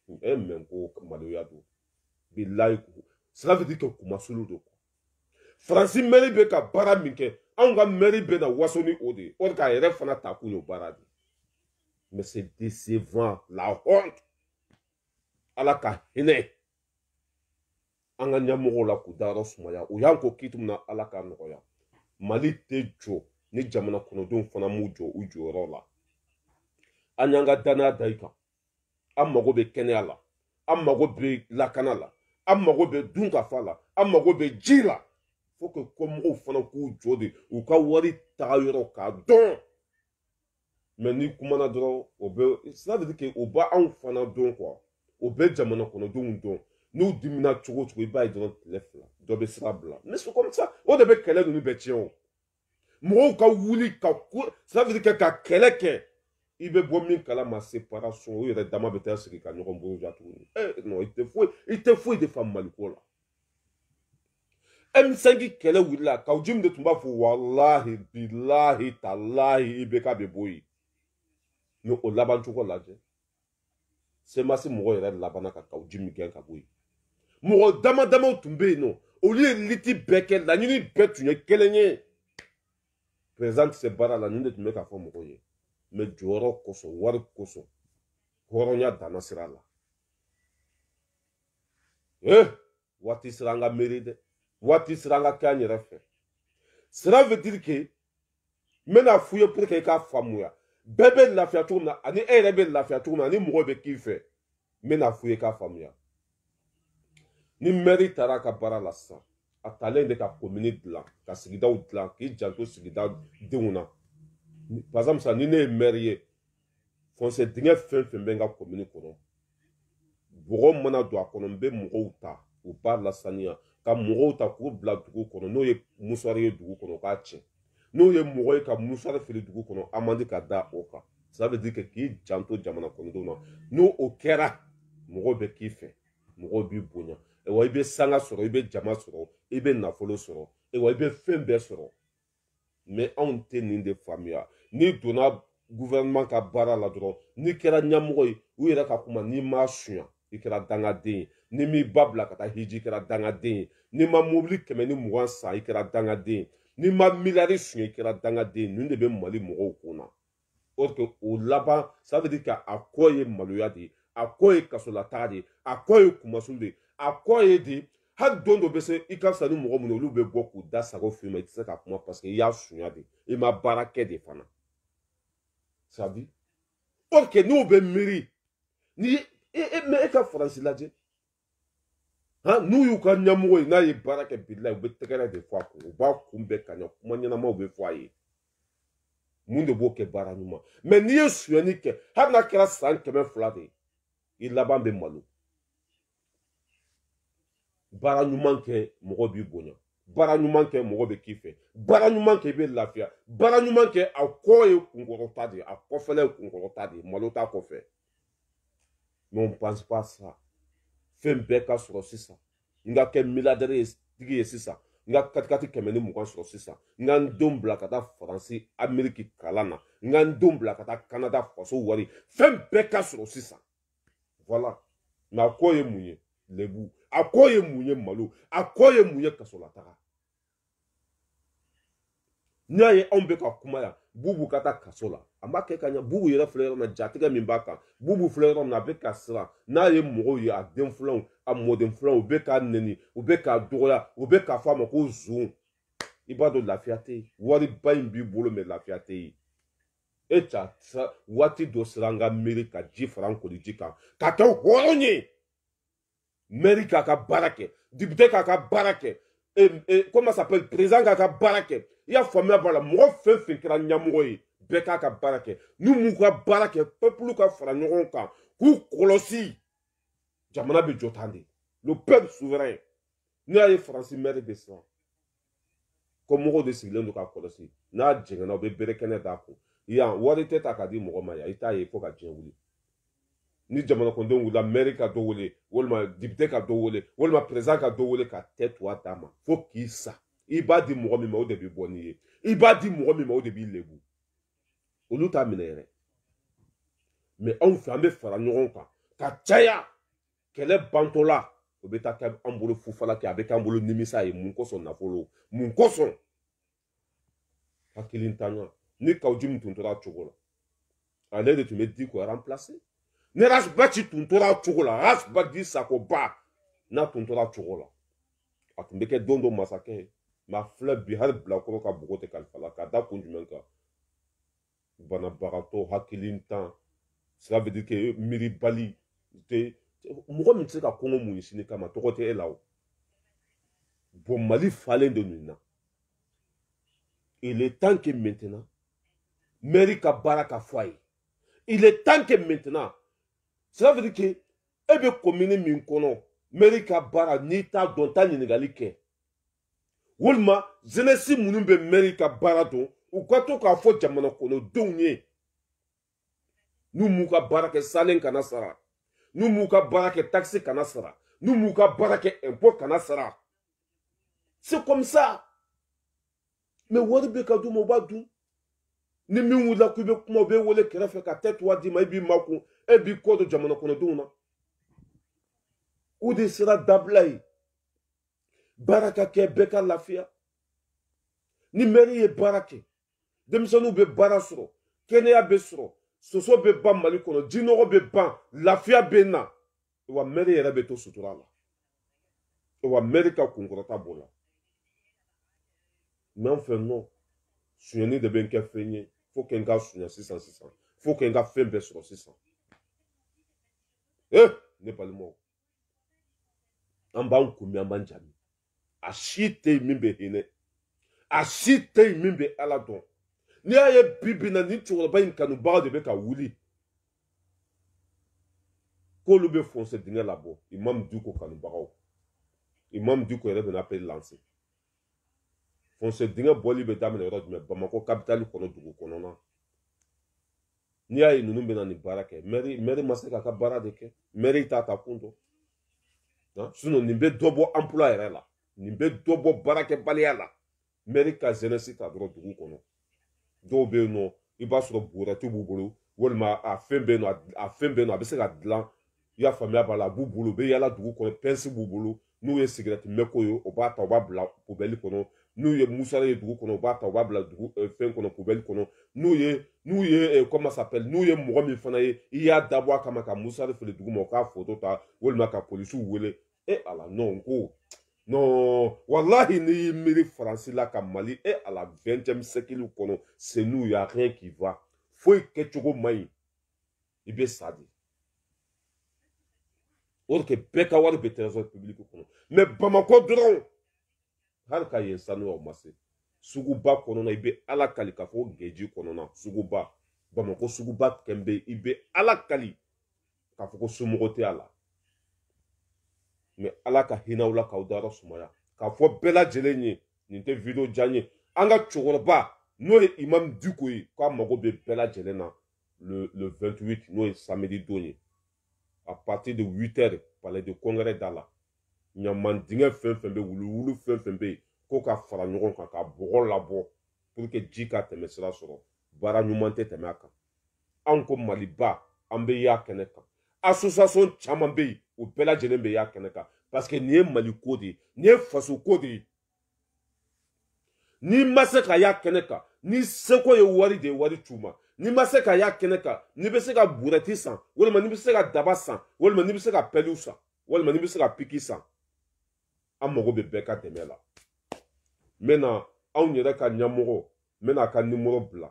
mais ko maloya don bilahi cela veut dire que kumasulu don Faransi mairie bɛ ka baara min kɛ anw ka mairie bɛ na waso ni o de ye or k'a yɛrɛ fana ta kun y'o baara de mais c'est décevant la honte ala ka hinɛ an ka ɲɛmɔgɔw la k'u dayɔrɔ sumaya u y'an ko kitu min na ala k'a nɔgɔya Mali tɛ jɔ ni jamana kɔnɔdenw fana m'u jɔ u jɔyɔrɔ la an y'an ka danaya da i kan an mago bɛ kɛnɛya la an mago bɛ lakana la an mago bɛ dunkafa la an mago bɛ ji la faut que comme au fana k'u jɔ de u ka wari taga yɔrɔ k'a dɔn mais ni kumana dɔrɔn o bɛ cela veut dire que o b'a anw fana dɔn quoi o bɛ jamana kɔnɔdenw dɔn n'u dimina cogo o cogo i b'a ye dɔrɔn tile fila dɔ bɛ sira bila mais c'est comme ça o de bɛ kɛlɛ ninnu bɛɛ tiɲɛ o mɔgɔw ka wuli ka ko cela veut dire que ka kɛlɛ kɛ i bɛ bɔ min kalama séparation o yɛrɛ dama bɛ taa sigi ka ɲɔgɔn bolo ja tuguni non i tɛ foyi de faamu maliko la M5 kɛlɛ wulila kaw jim de tun b'a fɔ walahi bilahi talahi i bɛ k'a bɛ bɔ yen mais o laban cogo lajɛ semasi mɔgɔ yɛrɛ labanna ka kaw jim gɛn ka bɔ yen mɔgɔ dama damaw tun bɛ yen nɔ olu ye liti bɛɛ kɛ laɲini bɛɛ tun ye kelen ye président tɛ se baara la nin de tun bɛ k'a fɔ mɔgɔw ye mais jɔyɔrɔ kosɔn wari kosɔn hɔrɔnya danna sira la waati sera an ka miiri dɛ waati sera an ka kɛ an yɛrɛ fɛ cela veut dire que n bɛna f'u ye pour que i k'a faamuya bɛɛ bɛ lafiya cogo min na ani e yɛrɛ bɛ lafiya cogo min na ani mɔgɔw bɛ k'i fɛ n bɛna f'u ye i k'a faamuya ni mairie taara a ka baara la sisan a talen de ka commune dilan ka sigidaw dilan k'i janto sigida denw na par exemple sisan ni ne ye maire ye fossé dingɛ fɛn fɛn bɛ n ka commune kɔnɔ bɔgɔ mana don a kɔnɔ n bɛ mɔgɔw ta u b'a lasaniya ka mɔgɔw ta k'u bila dugu kɔnɔ n'o ye musuwari ye dugu kɔnɔ k'a tiɲɛ n'o ye mɔgɔ ye ka musuwari fili dugu kɔnɔ a man di ka da o kan ça veut dire que k'i janto jamana kɔnɔdenw na n'o o kɛra mɔgɔw bɛ k'i fɛ mɔgɔw b'i bonya wa i bɛ sanga sɔrɔ i bɛ jama sɔrɔ i bɛ nafolo sɔrɔ wa i bɛ fɛn bɛɛ sɔrɔ mais anw tɛ nin de faamuya n'i donna gouvernement ka baara la dɔrɔn n'i kɛra ɲɛmɔgɔ ye u yɛrɛ ka kuma n'i m'a suɲa i kɛra dangaden ye n'i m'i ba bila ka taa hiji i kɛra dangaden ye n'i ma mobili 120 san i kɛra dangaden ye n'i ma miliyari suɲa i kɛra dangaden ye nin de bɛ mali mɔgɔw kun na or que o laban ça veut dire que a kɔ ye maloya de ye a kɔ ye kasolataga de ye a kɔ ye kumasulu de ye a kɔ ye de hali don dɔ bɛ se i ka fisa ni mɔgɔ minnu olu bɛ bɔ k'u da sago f'i ma i tɛ se ka kuma parce que i y'a suɲa de i ma baara kɛ de fana sabi or que n'u bɛ miiri ni mais e ka faransi lajɛ n'u y'u ka ɲɛmɔgɔ ye n'a ye baara kɛ bilayi u bɛ tɛgɛrɛ de fɔ a kun u b'a kunbɛn ka ɲɛ kuma ɲɛnamaw bɛ fɔ a ye mun de b'o kɛ baara ɲuman mais n'i ye suyɛni kɛ hali n'a kɛra san 200 de ye i laban bɛ malo baara ɲuman kɛ mɔgɔ b'i bonya baara ɲuman kɛ mɔgɔ bɛ k'i fɛ baara ɲuman kɛ i bɛ lafiya baara ɲuman kɛ a kɔ ye kunkɔrɔta de ye a kɔfɛla ye kunkɔrɔta de ye malo t'a kɔfɛ mais on pense pas ça fɛn bɛɛ ka sɔrɔ sisan n ka kɛ milliardaire ye tigi ye sisan n ka katikati 120 sɔrɔ sisan n ka n denw bila ka taa faransi ameriki kalan na n ka n denw bila ka taa kanada faso wari fɛn bɛɛ ka sɔrɔ sisan voilà mais a kɔ ye mun ye lebu a kɔ ye mun ye malo a kɔ ye mun ye kasolataga n'i y'a ye anw bɛ ka kuma yan bubu ka taa kaso la a ma kɛ ka ɲɛ bubu yɛrɛ filɛ yɔrɔ min na jatigɛ min b'a kan bubu filɛ yɔrɔ min na a bɛ ka siran n'a ye mɔgɔw ye a den filanw a mɔden filanw u bɛ k'a nɛni u bɛ k'a dɔgɔya u bɛ k'a fɔ a ma ko zon i b'a dɔn lafiya tɛ yen wariba in b'i bolo mais lafiya tɛ yen e ca waati dɔ sera an ka miiri ka ji fara an koliji kan ka kɛ hɔrɔn ye mairie k'a ka baara kɛ député k'a ka baara kɛ comment ça s'appelle président k'a ka baara kɛ i y'a faamuya b'a la mɔgɔ fɛn fɛn kɛra ɲɛmɔgɔ ye bɛɛ k'a ka baara kɛ n'u m'u ka baara kɛ peuple ka fara ɲɔgɔn kan k'u kɔlɔsi jamana bɛ jɔ tan de le peuple souverain n'i y'a ye faransi maire bɛ siran ko mɔgɔw de sigilen don k'a kɔlɔsi n'a jɛngɛnna u bɛ bere kɛnɛ d'a kun yan wari tɛ ta k'a di mɔgɔ ma yan i t'a ye fo ka diɲɛ wuli ni jamana kɔnɔdenw wulila maire ka dɔ wele walima député ka dɔ wele walima président ka dɔ wele ka tɛ to a d'a ma fo k'i sa i b'a di mɔgɔ min ma o de b'i bɔ n'i ye i b'a di mɔgɔ min ma o de b'i lebu olu t'a minɛ yɛrɛ mais anw fɛ an bɛ fara ɲɔgɔn kan ka caya kɛlɛ bantɔ la o bɛ taa kɛ an bolo fufala kɛ a bɛ k'an bolo nimisa ye mun kosɔn nafolo mun kosɔn hakilintanya ni Kawujimi tun tora a cogo la ale de tun bɛ di ko remplacer ni Rasbati tun tora a cogo la Rasbati Sakoba n'a tun tora a cogo la a tun bɛ kɛ don dɔ masakɛ ye mais a filɛ bi hali bilakoro ka bogo tɛ kalifa la k'a da kun jumɛn kan banabagatɔ hakilintan ça veut dire que miiribali tɛ mɔgɔ min tɛ se ka kɔngɔ muɲu sini kama tɔgɔ tɛ e la o Bon Mali fallait de nous. Il est temps que maintenant, mairie ka baraka foyer. Il est temps que maintenant, cela veut dire que, ebe commune min kono, mairie ka bara nita dont ta nigali ke. Wolma, jeunesse munu be mairie ka bara don, ou kwa to ka fo jamana kono donye. Nous muka barake salen kana sara. Nous muka barake taxi kana sara. Nous muka barake impôt kana sara. C'est comme ça. Mais wari be ka du mo ba du. Ni min wula ku be kuma be wole kerefe ka tete wadi ma ibi maku e bi ko do jamana kono duna. Ou de sera dablai. Baraka ke beka lafia. Ni meri e barake. Demisonu be barasro. Kenya be sro. Soso be ban Mali kono, jinoro be ban, lafia be na. Ewa meri yere be to sutura la. Ewa meri ka kunkurota bola. Mais enfin non. Sunyani de ben ke fenye. Faut qu'un gars sunya 600. Faut qu'un gars fait un sur 600. N'est pas le mot. Amba nkumi amba njami. Ashite mimbe hine. Ashite mimbe aladon. Ni aye bibi na ni choro ba inkanu ba de beka wuli. Ko lube fonce dinga labo. Imam Duko kanu bagaw. Imam Duko yere bena pe lancer. Fonce dinga boli be damene rod me Bamako capital kono dugu kono na. Ni aye nunu bena ni barake. Meri maseka ka bara de ke. Meri tata kundo. Sinon nimbe dobo emploi yere la. Nimbe dobo barake balia la. Meri ka jeunesse ta dro dugu kono. Do be no iba soro buratu bubulu wolma a fembe no a bese ka dlan ya famia bala bubulu be yala dugu kono pensi bubulu nu ye cigarette meko yo o ba ta o ba bla poubelle kono nu ye musara ye dugu kono o ba ta o ba bla dugu fen kono poubelle kono nu ye comment ça s'appelle nu ye mogo mi fana ye ya dabo kama ka musara fele dugu mo ka photo ta wolma ka police wele ala non ko. Non, wallahi ni miri français la ka Mali et à la 20e siècle kono, c'est nous, il n'y a rien qui va. Faut que tu maï. Il be sadi. Or que beka wari be trésor public kono. Mais Bamako dron. Har ka yen sanu o masse. Suguba kono na ibe ala kali ka fo geji kono na suguba. Bamako suguba kembe ibe ala kali ka fo ko sumogote ala. Mais ala ka hinawla ka udara sumaya ka fo bela jelenye ninte video janye anga chokoroba no imam Duko yi ka mago be bela jelena le 28 no samedi donné à partir de 8h palais de congrès dala nyamandinga fenfembe wulu fenfembe ko ka fara nyogon ka bogol labo pour que jika temesra soro bara nyumante temaka anko maliba ambe ya keneka association chamambe ou bela jelembe ya keneka parce que ni Mali kodi ni faso kodi ni maseka ya keneka ni seko ye wari de wari chuma ni maseka ya keneka ni beseka bureti san wala ni beseka dabasa wala ni beseka pelusa wala ni beseka pikisa amogo be beka temela mena on yere ka nyamogo mena ka numéro bla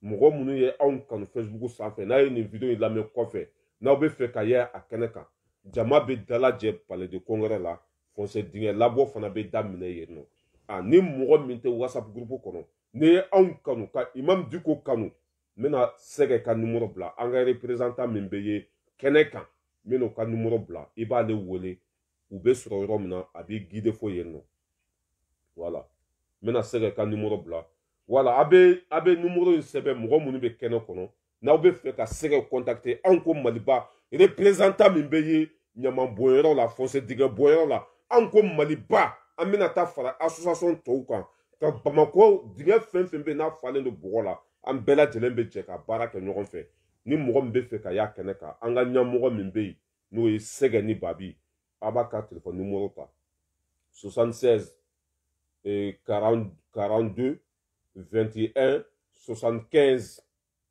mogo munu ye on kan Facebook sanfɛ na ye ni video in lamɛ kɔfɛ n'aw bɛ fɛ ka ye a kɛnɛ kan jama bɛ dalajɛ palais de congrès la fonce dingɛ labɔ fana bɛ daminɛ yen nɔ ni mɔgɔ min tɛ whatsapp groupe kɔnɔ ni ye anw kanu ka imam Duko kanu n bɛna sɛgɛ ka numéro bila an ka représentant min bɛ ye kɛnɛ kan n bɛna o ka numéro bila i b'ale wele u bɛ sɔrɔ yɔrɔ min na a b'i guider fo yen nɔ voilà n bɛna sɛgɛ ka numéro bila voilà a bɛ numéro in sɛbɛn mɔgɔ minnu bɛ kɛnɛ kɔnɔ n'aw bɛ fɛ ka sɛgɛ contacter anw ko Maliba représentant min bɛ ye ɲaman bɔnyɔrɔ la fonce dingɛ bɔnyɔrɔ la anw ko Maliba an bɛna taa fara association tɔw kan ka Bamako dingɛ fɛn fɛn bɛ n'a falen don bɔgɔ la an bɛɛ lajɛlen bɛ jɛ ka baara kɛ ɲɔgɔn fɛ ni mɔgɔ min bɛ fɛ ka y'a kɛnɛ kan an ka ɲɛmɔgɔ min bɛ yen n'o ye Sɛgɛ ni Babi a b'a ka téléphone numéro ta 76 42 21 75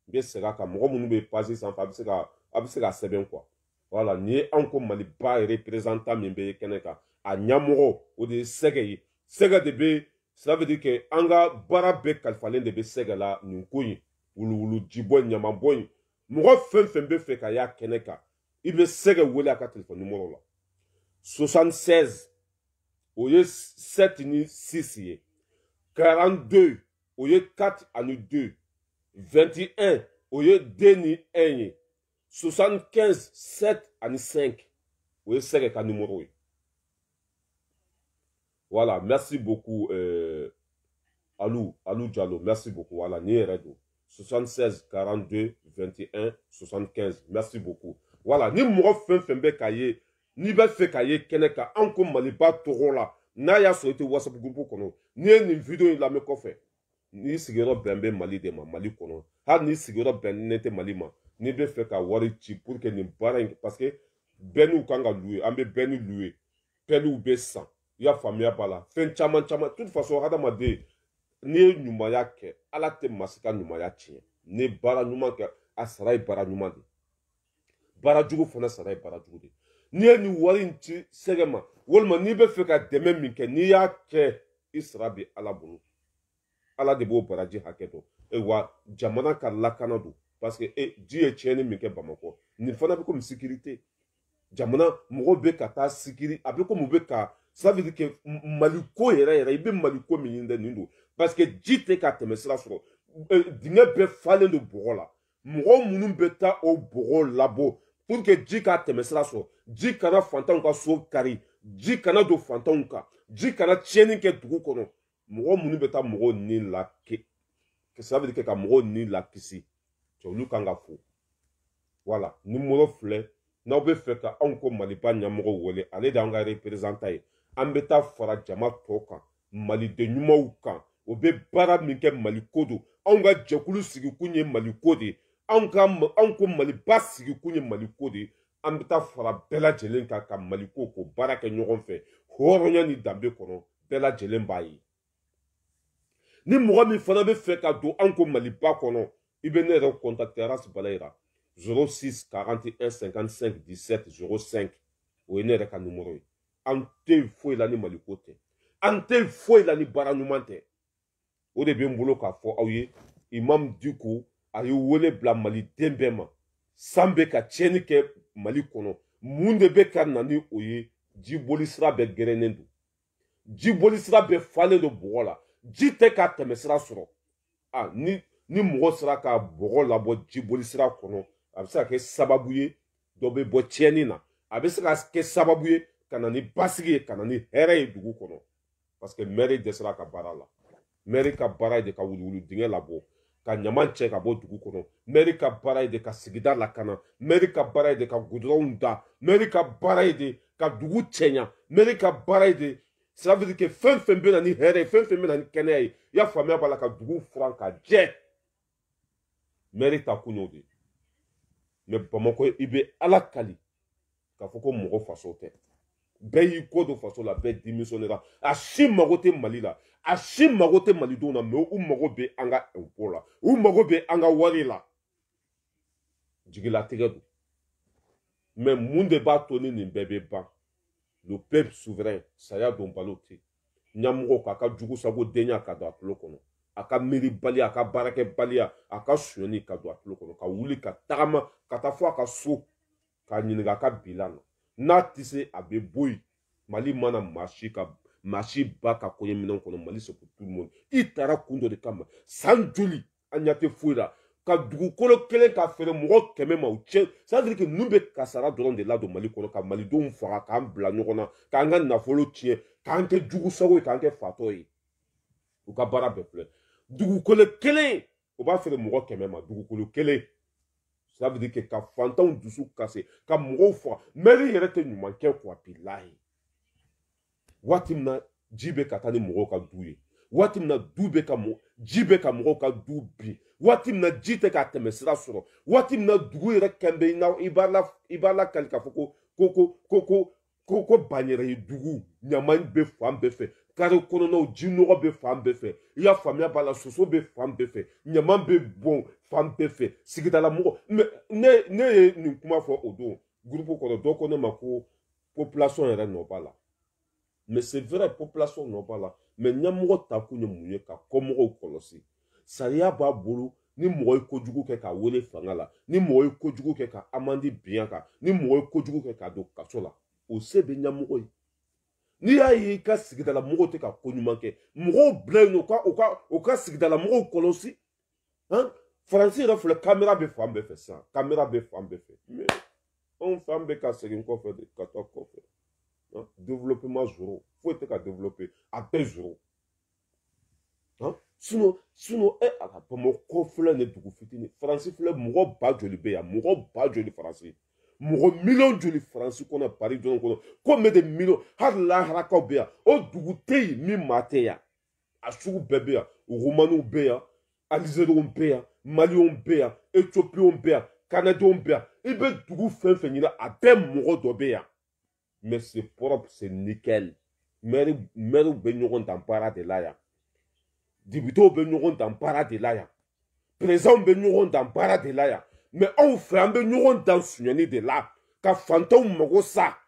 n bɛ segin a kan mɔgɔ minnu bɛ page sanfɛ a bɛ se ka sɛbɛn quoi voilà ni ye anw ko Maliba représentant min bɛ ye kɛnɛ kan a ɲɛmɔgɔ o de ye Sɛgɛ ye Sɛgɛ de bɛ cela veut dire que an ka baara bɛɛ kalifalen de bɛ Sɛgɛ la nin ko in wuluwulu jibɔ ɲaman bɔ in mɔgɔ fɛn fɛn bɛ fɛ ka y'a kɛnɛ kan i bɛ Sɛgɛ wele a ka téléphone numéro la 76 o ye 7 ni 6 ye 42 o ye 4 ani 2 21 o ye 2 ni 1 ye 75 7 ani 5 o ye sɛgɛ ka numéro ye. Voilà, merci beaucoup Alou Diallo, merci beaucoup. Voilà, ni yɛrɛ don 76 42 21 75, merci beaucoup. Voilà, ni mɔgɔ fɛn fɛn bɛ ka ye n'i bɛ fɛ ka ye kɛnɛ kan an ko Maliba tɔgɔ la n'a y'a sɔrɔ i tɛ WhatsApp groupe kɔnɔ n'i ye nin video in lamɛn kɔfɛ n'i sigiyɔrɔ bɛn bɛ Mali de ma Mali kɔnɔ hali n'i sigiyɔrɔ bɛnnen tɛ Mali ma n'i bɛ fɛ ka wari ci pour que nin baara in parce que bɛnniw kan ka louer an bɛ bɛnni louer pɛliw bɛ san i y'a faamuya b'a la fɛn caman caman toute façon hadamaden n'i ye ɲumanya kɛ ala tɛ maa si ka ɲumanya tiɲɛ ni baara ɲuman kɛ a sara ye baara ɲuman de baara jugu fana sara ye baara jugu de n'i ye nin wari in ci sɛgɛ ma walima n'i bɛ fɛ ka dɛmɛ min kɛ n'i y'a kɛ i sara bɛ ala bolo ala de b'o baraji hakɛ dɔn wa jamana ka lakana don parce que ji ye tiɲɛni min kɛ bamakɔ nin fana bɛ komi sécurité jamana mɔgɔw bɛ ka taa sikiri a bɛ komi u bɛ ka ça veut dire que maliko yɛrɛ yɛrɛ i bɛ maliko min ɲini dɛ nin don parce que ji tɛ ka tɛmɛ sira sɔrɔ dingɛ bɛɛ falen don bɔgɔ la mɔgɔ minnu bɛ taa o bɔgɔ labɔ pour que ji ka tɛmɛ sira sɔrɔ ji kana fantanw ka so kari ji kana don fantanw kan ji kana tiɲɛni kɛ dugu kɔnɔ mɔgɔ minnu bɛ taa mɔgɔw ni laki ça veut dire que ka mɔgɔw ni lakisi olu kan ka fo voilà numéro filɛ n'aw bɛ fɛ ka anw ko Maliba ɲɛmɔgɔw wele ale de y'an ka représentant ye an bɛ taa fara jama tɔ kan maliden ɲumanw kan o bɛ baara min kɛ Maliko don anw ka jɛkulu sigikun ye Maliko de ye anw ko Maliba sigikun ye Maliko de ye an bɛ taa fara bɛɛ lajɛlen kan ka Maliko ko baara kɛ ɲɔgɔn fɛ hɔrɔnya ni danbe kɔnɔ bɛɛ lajɛlen b'a ye ni mɔgɔ min fana bɛ fɛ ka don anw ko Maliba kɔnɔ i bɛ ne yɛrɛ contacter Aras Balayira 06 41 55 17 05 o ye ne yɛrɛ ka numéro ye an tɛ foyi la ni Maliko tɛ an tɛ foyi la ni baara ɲuman tɛ o de bɛ n bolo k'a fɔ aw ye Imam Diko a ye wele bila maliden bɛɛ ma san bɛ ka tiɲɛni kɛ Mali kɔnɔ mun de bɛ ka na ni o ye jiboli sira bɛɛ gɛrɛnen don jiboli sira bɛɛ falen don bɔgɔ la ji tɛ ka tɛmɛ sira sɔrɔ ni mɔgɔ sera ka bɔgɔ labɔ jiboli sira kɔnɔ a bɛ se ka kɛ sababu ye dɔ bɛ bɔ tiɲɛni na a bɛ se ka kɛ sababu ye ka na ni basigi ye ka na ni hɛrɛ ye dugu kɔnɔ parce que maire dɛsɛra a ka baara la maire ka baara ye de ka wuluwulu dingɛ labɔ ka ɲaman cɛ ka bɔ dugu kɔnɔ maire ka baara ye de ka sigida lakana maire ka baara ye de ka goudronw da maire ka baara ye de ka dugu cɛɲa maire ka baara ye de ça veut dire que fɛn fɛn bɛ na ni hɛrɛ ye fɛn fɛn bɛ na ni kɛnɛya ye i y'a faamuya b'a la ka dugu furan ka jɛ maire ta kun y'o de mais Bamakɔ i bɛ ala kali k'a fɔ ko mɔgɔ faso tɛ bɛɛ y'i ko don faso la bɛɛ démissionnera a si mago tɛ Mali la a si mago tɛ malidenw na mais u mago bɛ an ka impôt la u mago bɛ an ka wari la jigilatigɛ don mais mun de b'a to ni nin bɛɛ bɛ ban le peuple souverain saya don balo tɛ ɲɛmɔgɔ k'a ka jugu sago denya ka don a tulo kɔnɔ a ka miiribaliya a ka baarakɛbaliya a ka sonyani ka don a tulo kɔnɔ ka wuli ka tagama ka taa fɔ a ka so k'a ɲininka a ka bilan na n'a tɛ se a bɛ bɔ yen Mali mana maa si ba ka kɔɲɛminɛn kɔnɔ Mali c'est pour tout le monde i taara kun dɔ de kama san joli an ɲɛ tɛ foyi la ka dugukolo kelen ka feere mɔgɔ 100 ma o cɛ ça veut dire que ninnu bɛ kasara dɔrɔn de ladon Mali kɔnɔ ka malidenw faga k'an bila ɲɔgɔn na k'an ka nafolo tiɲɛ k'an kɛ jugu sago ye k'an kɛ fatɔ ye u ka baara bɛɛ filɛ dugukolo kelen o b'a feere mɔgɔ 100 ma dugukolo kelen ça veut dire que ka fantanw dusu kase ka mɔgɔw faga maire yɛrɛ tɛ ɲuman kɛ quoi bilahi waati min na ji bɛ ka taa ni mɔgɔw ka du ye waati min na ji bɛ ka mɔgɔw ka du bin waati min na ji tɛ ka tɛmɛ sira sɔrɔ waati min na dugu yɛrɛ kɛnbɛ i b'a lakali k'a fɔ ko banyɛrɛ ye dugu ɲaman bɛ fan bɛɛ fɛ kare kɔnɔnaw ji nɔgɔ bɛ fan bɛɛ fɛ i y'a faamuya b'a la soso bɛ fan bɛɛ fɛ ɲaman bɛ bɔn fan bɛɛ fɛ sigidala mɔgɔ mais ne ye nin kuma fɔ o don groupe kɔnɔ dɔ ko ne ma ko population yɛrɛ nɔ b'a la mais c'est vrai population nɔ b'a la mais ɲɛmɔgɔ ta kun ye mun ye ka kɔmɔgɔw kɔlɔsi sariya b'a bolo ni mɔgɔ ye kojugu kɛ k'a wele fanga la ni mɔgɔ ye kojugu kɛ ka amande biɲɛ kan ni mɔgɔ ye kojugu kɛ k'a don kaso la o se bɛ ɲɛmɔgɔ ye n'i y'a ye i ka sigidala mɔgɔw tɛ ka ko ɲuman kɛ mɔgɔw bila yen nɔ u ka sigidala mɔgɔw kɔlɔsi faransi yɛrɛ filɛ kamera bɛ fan bɛɛ fɛ sisan kamera bɛ fan bɛɛ fɛ mais anw fɛ an bɛ ka segin kɔfɛ de ka taa kɔfɛ développement zéro foyi tɛ ka développer a bɛɛ zéro sinon a ka Bamakɔ filɛ nin dugu fitinin faransi filɛ mɔgɔ ba joli bɛ yan mɔgɔ ba joli faransi mɔgɔ miliyɔn joli faransi kɔnɔ Paris dɔrɔn kɔnɔ combien de millions hali laharakaw bɛ yan o dugu tɛ yen min maa tɛ yan a sugu bɛɛ bɛ yan Roumaniw bɛ yan Alizeriw bɛ yan Maliyenw bɛ yan Éthiopiens bɛ yan Canadiens bɛ yan i bɛ dugu fɛn fɛn ɲini a bɛɛ mɔgɔ dɔ bɛ yan mais c'est propre c'est nickel maire bɛ ɲɔgɔn dan baara de la yan députés bɛ ɲɔgɔn dan baara de la yan présidents bɛ ɲɔgɔn dan baara de la yan mais anw fɛ an bɛ ɲɔgɔn dan suɲɛni de la ka fantanw mago sa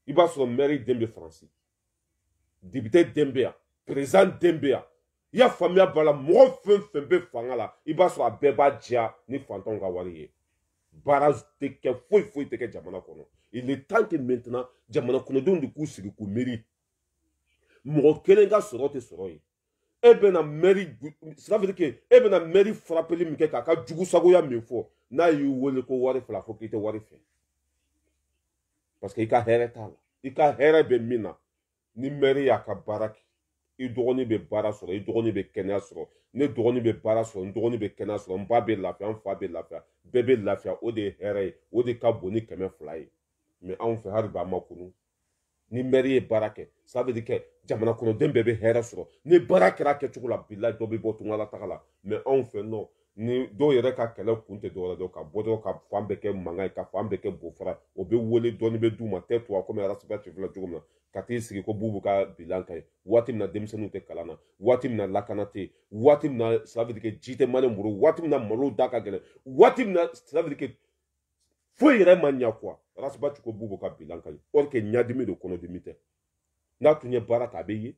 i b'a sɔrɔ maire den bɛ faransi député den bɛ yan président den bɛ yan i y'a faamuya b'a la mɔgɔ fɛn fɛn bɛ fanga la i b'a sɔrɔ a bɛɛ b'a diya ni fantanw ka wari ye baara tɛ kɛ foyi tɛ kɛ jamana kɔnɔ il est temps que maintenant jamana kɔnɔdenw de k'u sigi k'u miiri mɔgɔ kelen ka sɔrɔ tɛ sɔrɔ ye e bɛna mairie ça veut dire que e bɛna mairie frappeli min kɛ k'a ka jugu sagoya min fɔ n'a y'i wele ko wari fila fɔ k'i tɛ wari fɛ parce que i ka hɛrɛ t'a la i ka hɛrɛ bɛ min na ni mairie y'a ka baara kɛ i dɔgɔnin bɛ baara sɔrɔ i dɔgɔnin bɛ kɛnɛya sɔrɔ ne dɔgɔnin bɛ baara sɔrɔ n dɔgɔnin bɛ kɛnɛya sɔrɔ n ba bɛ lafiya n fa bɛ lafiya bɛɛ bɛ lafiya o de ye hɛrɛ ye o de ka bon ni 200 ye mais anw fɛ hali bi an ma kunu ni mairie ye baara kɛ ça veut dire que jamana kɔnɔden bɛɛ bɛ hɛrɛ sɔrɔ ni baara kɛra kɛcogo la bilahi dɔ bɛ bɔ tunga la taga la mais anw fɛ non ni dɔw yɛrɛ ka kɛlɛ kun tɛ dɔwɛrɛ dɔn ka bɔ dɔrɔn ka fan bɛɛ kɛ mankan ye ka fan bɛɛ kɛ bofara o bɛ wele dɔɔni bɛ d'u ma tɛ to a komi arasiba tɛ filɛ cogo min na ka t'i sigi ko bubu ka bilan ka ye waati min na denmisɛnninw tɛ kalan na waati min na lakana tɛ yen waati min na ça veut dire que ji tɛ malen bolo waati min na malo da ka gɛlɛn waati min na ça veut dire que foyi yɛrɛ ma ɲa quoi arasiba tɛ ko bubu ka bilan ka ye or que ɲadimi de kɔnɔdimi tɛ n'a tun ye baara kɛ a bɛ ye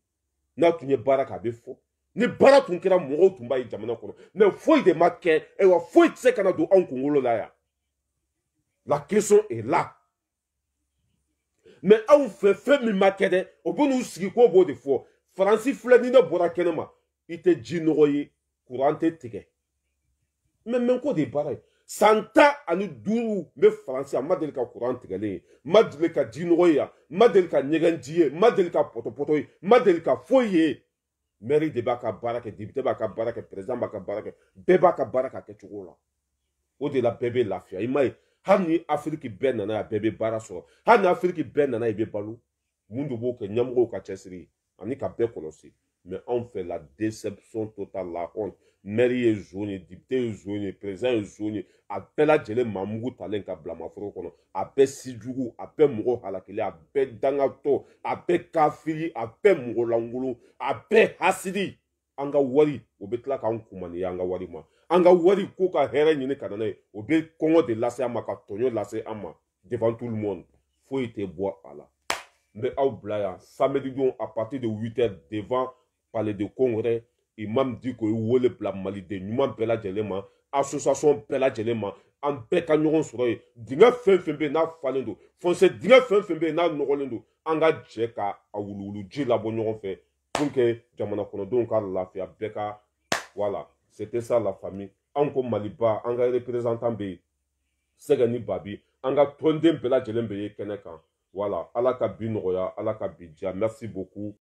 n'a tun ye baara kɛ a bɛ fɔ ni baara tun kɛra mɔgɔw tun b'a ye jamana kɔnɔ mais foyi de ma kɛ ayiwa foyi tɛ se ka na don anw kunkolo la yan la question est là mais anw fɛ fɛn min ma kɛ dɛ o bɛ n'u sigi k'o b'o de fɔ faransi filɛ ni ne bɔra kɛnɛ ma i tɛ ji nɔgɔ ye courant tɛ tigɛ mais ko de ye baara ye san 15 n bɛ faransi a ma deli ka courant tigɛlen ye ma deli ka ji nɔgɔ ye yan ma deli ka ɲɛgɛn ji ye ma deli ka pɔtɔpɔtɔ ye ma deli ka foyi ye maire de b'a ka baara kɛ député b'a ka baara kɛ président b'a ka baara kɛ bɛɛ b'a ka baara kɛ kɛcogo la o de la bɛɛ bɛ lafiya i m'a ye hali ni afiriki bɛɛ nana yan bɛɛ bɛ baara sɔrɔ hali ni afiriki bɛɛ nana i bɛ balo mun de b'o kɛ ɲɛmɔgɔw ka cɛsiri ani ka bɛɛ kɔlɔsi mais anw fɛ la déception totale la honte maire ye zone ye député ye zone ye président ye zone ye a bɛɛ lajɛlen maamugu talen ka bila maforo kɔnɔ a bɛɛ sijugu a bɛɛ mɔgɔ halakilen a bɛɛ dangatɔ a bɛɛ kafiri a bɛɛ mɔgɔ lankolon a bɛɛ hasidi an ka wari o bɛ tila k'an kumaniya an ka wari ma an ka wari ko ka hɛrɛ ɲini ka na n'a ye o bɛ kɔngɔ de lase an ma ka tɔɲɔ lase an ma devant tout le monde foyi tɛ bɔ a la n bɛ aw bila yan samedi don à partir de 8h devant palais de congrès imam Diko ye wele bila maliden ɲuman bɛɛ lajɛlen ma association bɛɛ lajɛlen ma an bɛɛ ka ɲɔgɔn sɔrɔ yen dingɛ fɛn fɛn bɛ yen n'a falen don fossé dingɛ fɛn fɛn bɛ yen n'a nɔgɔlen don an ka jɛ ka a wuluwulu ji labɔ ɲɔgɔn fɛ pour que jamana kɔnɔdenw ka lafiya bɛɛ ka voilà c'était ça la famille an ko Maliba an ka représentant bɛ yen Sɛgɛ ni Babi an ka tɔnden bɛɛ lajɛlen bɛ ye kɛnɛ kan voilà ala ka bi nɔgɔya ala ka bi diya merci beaucoup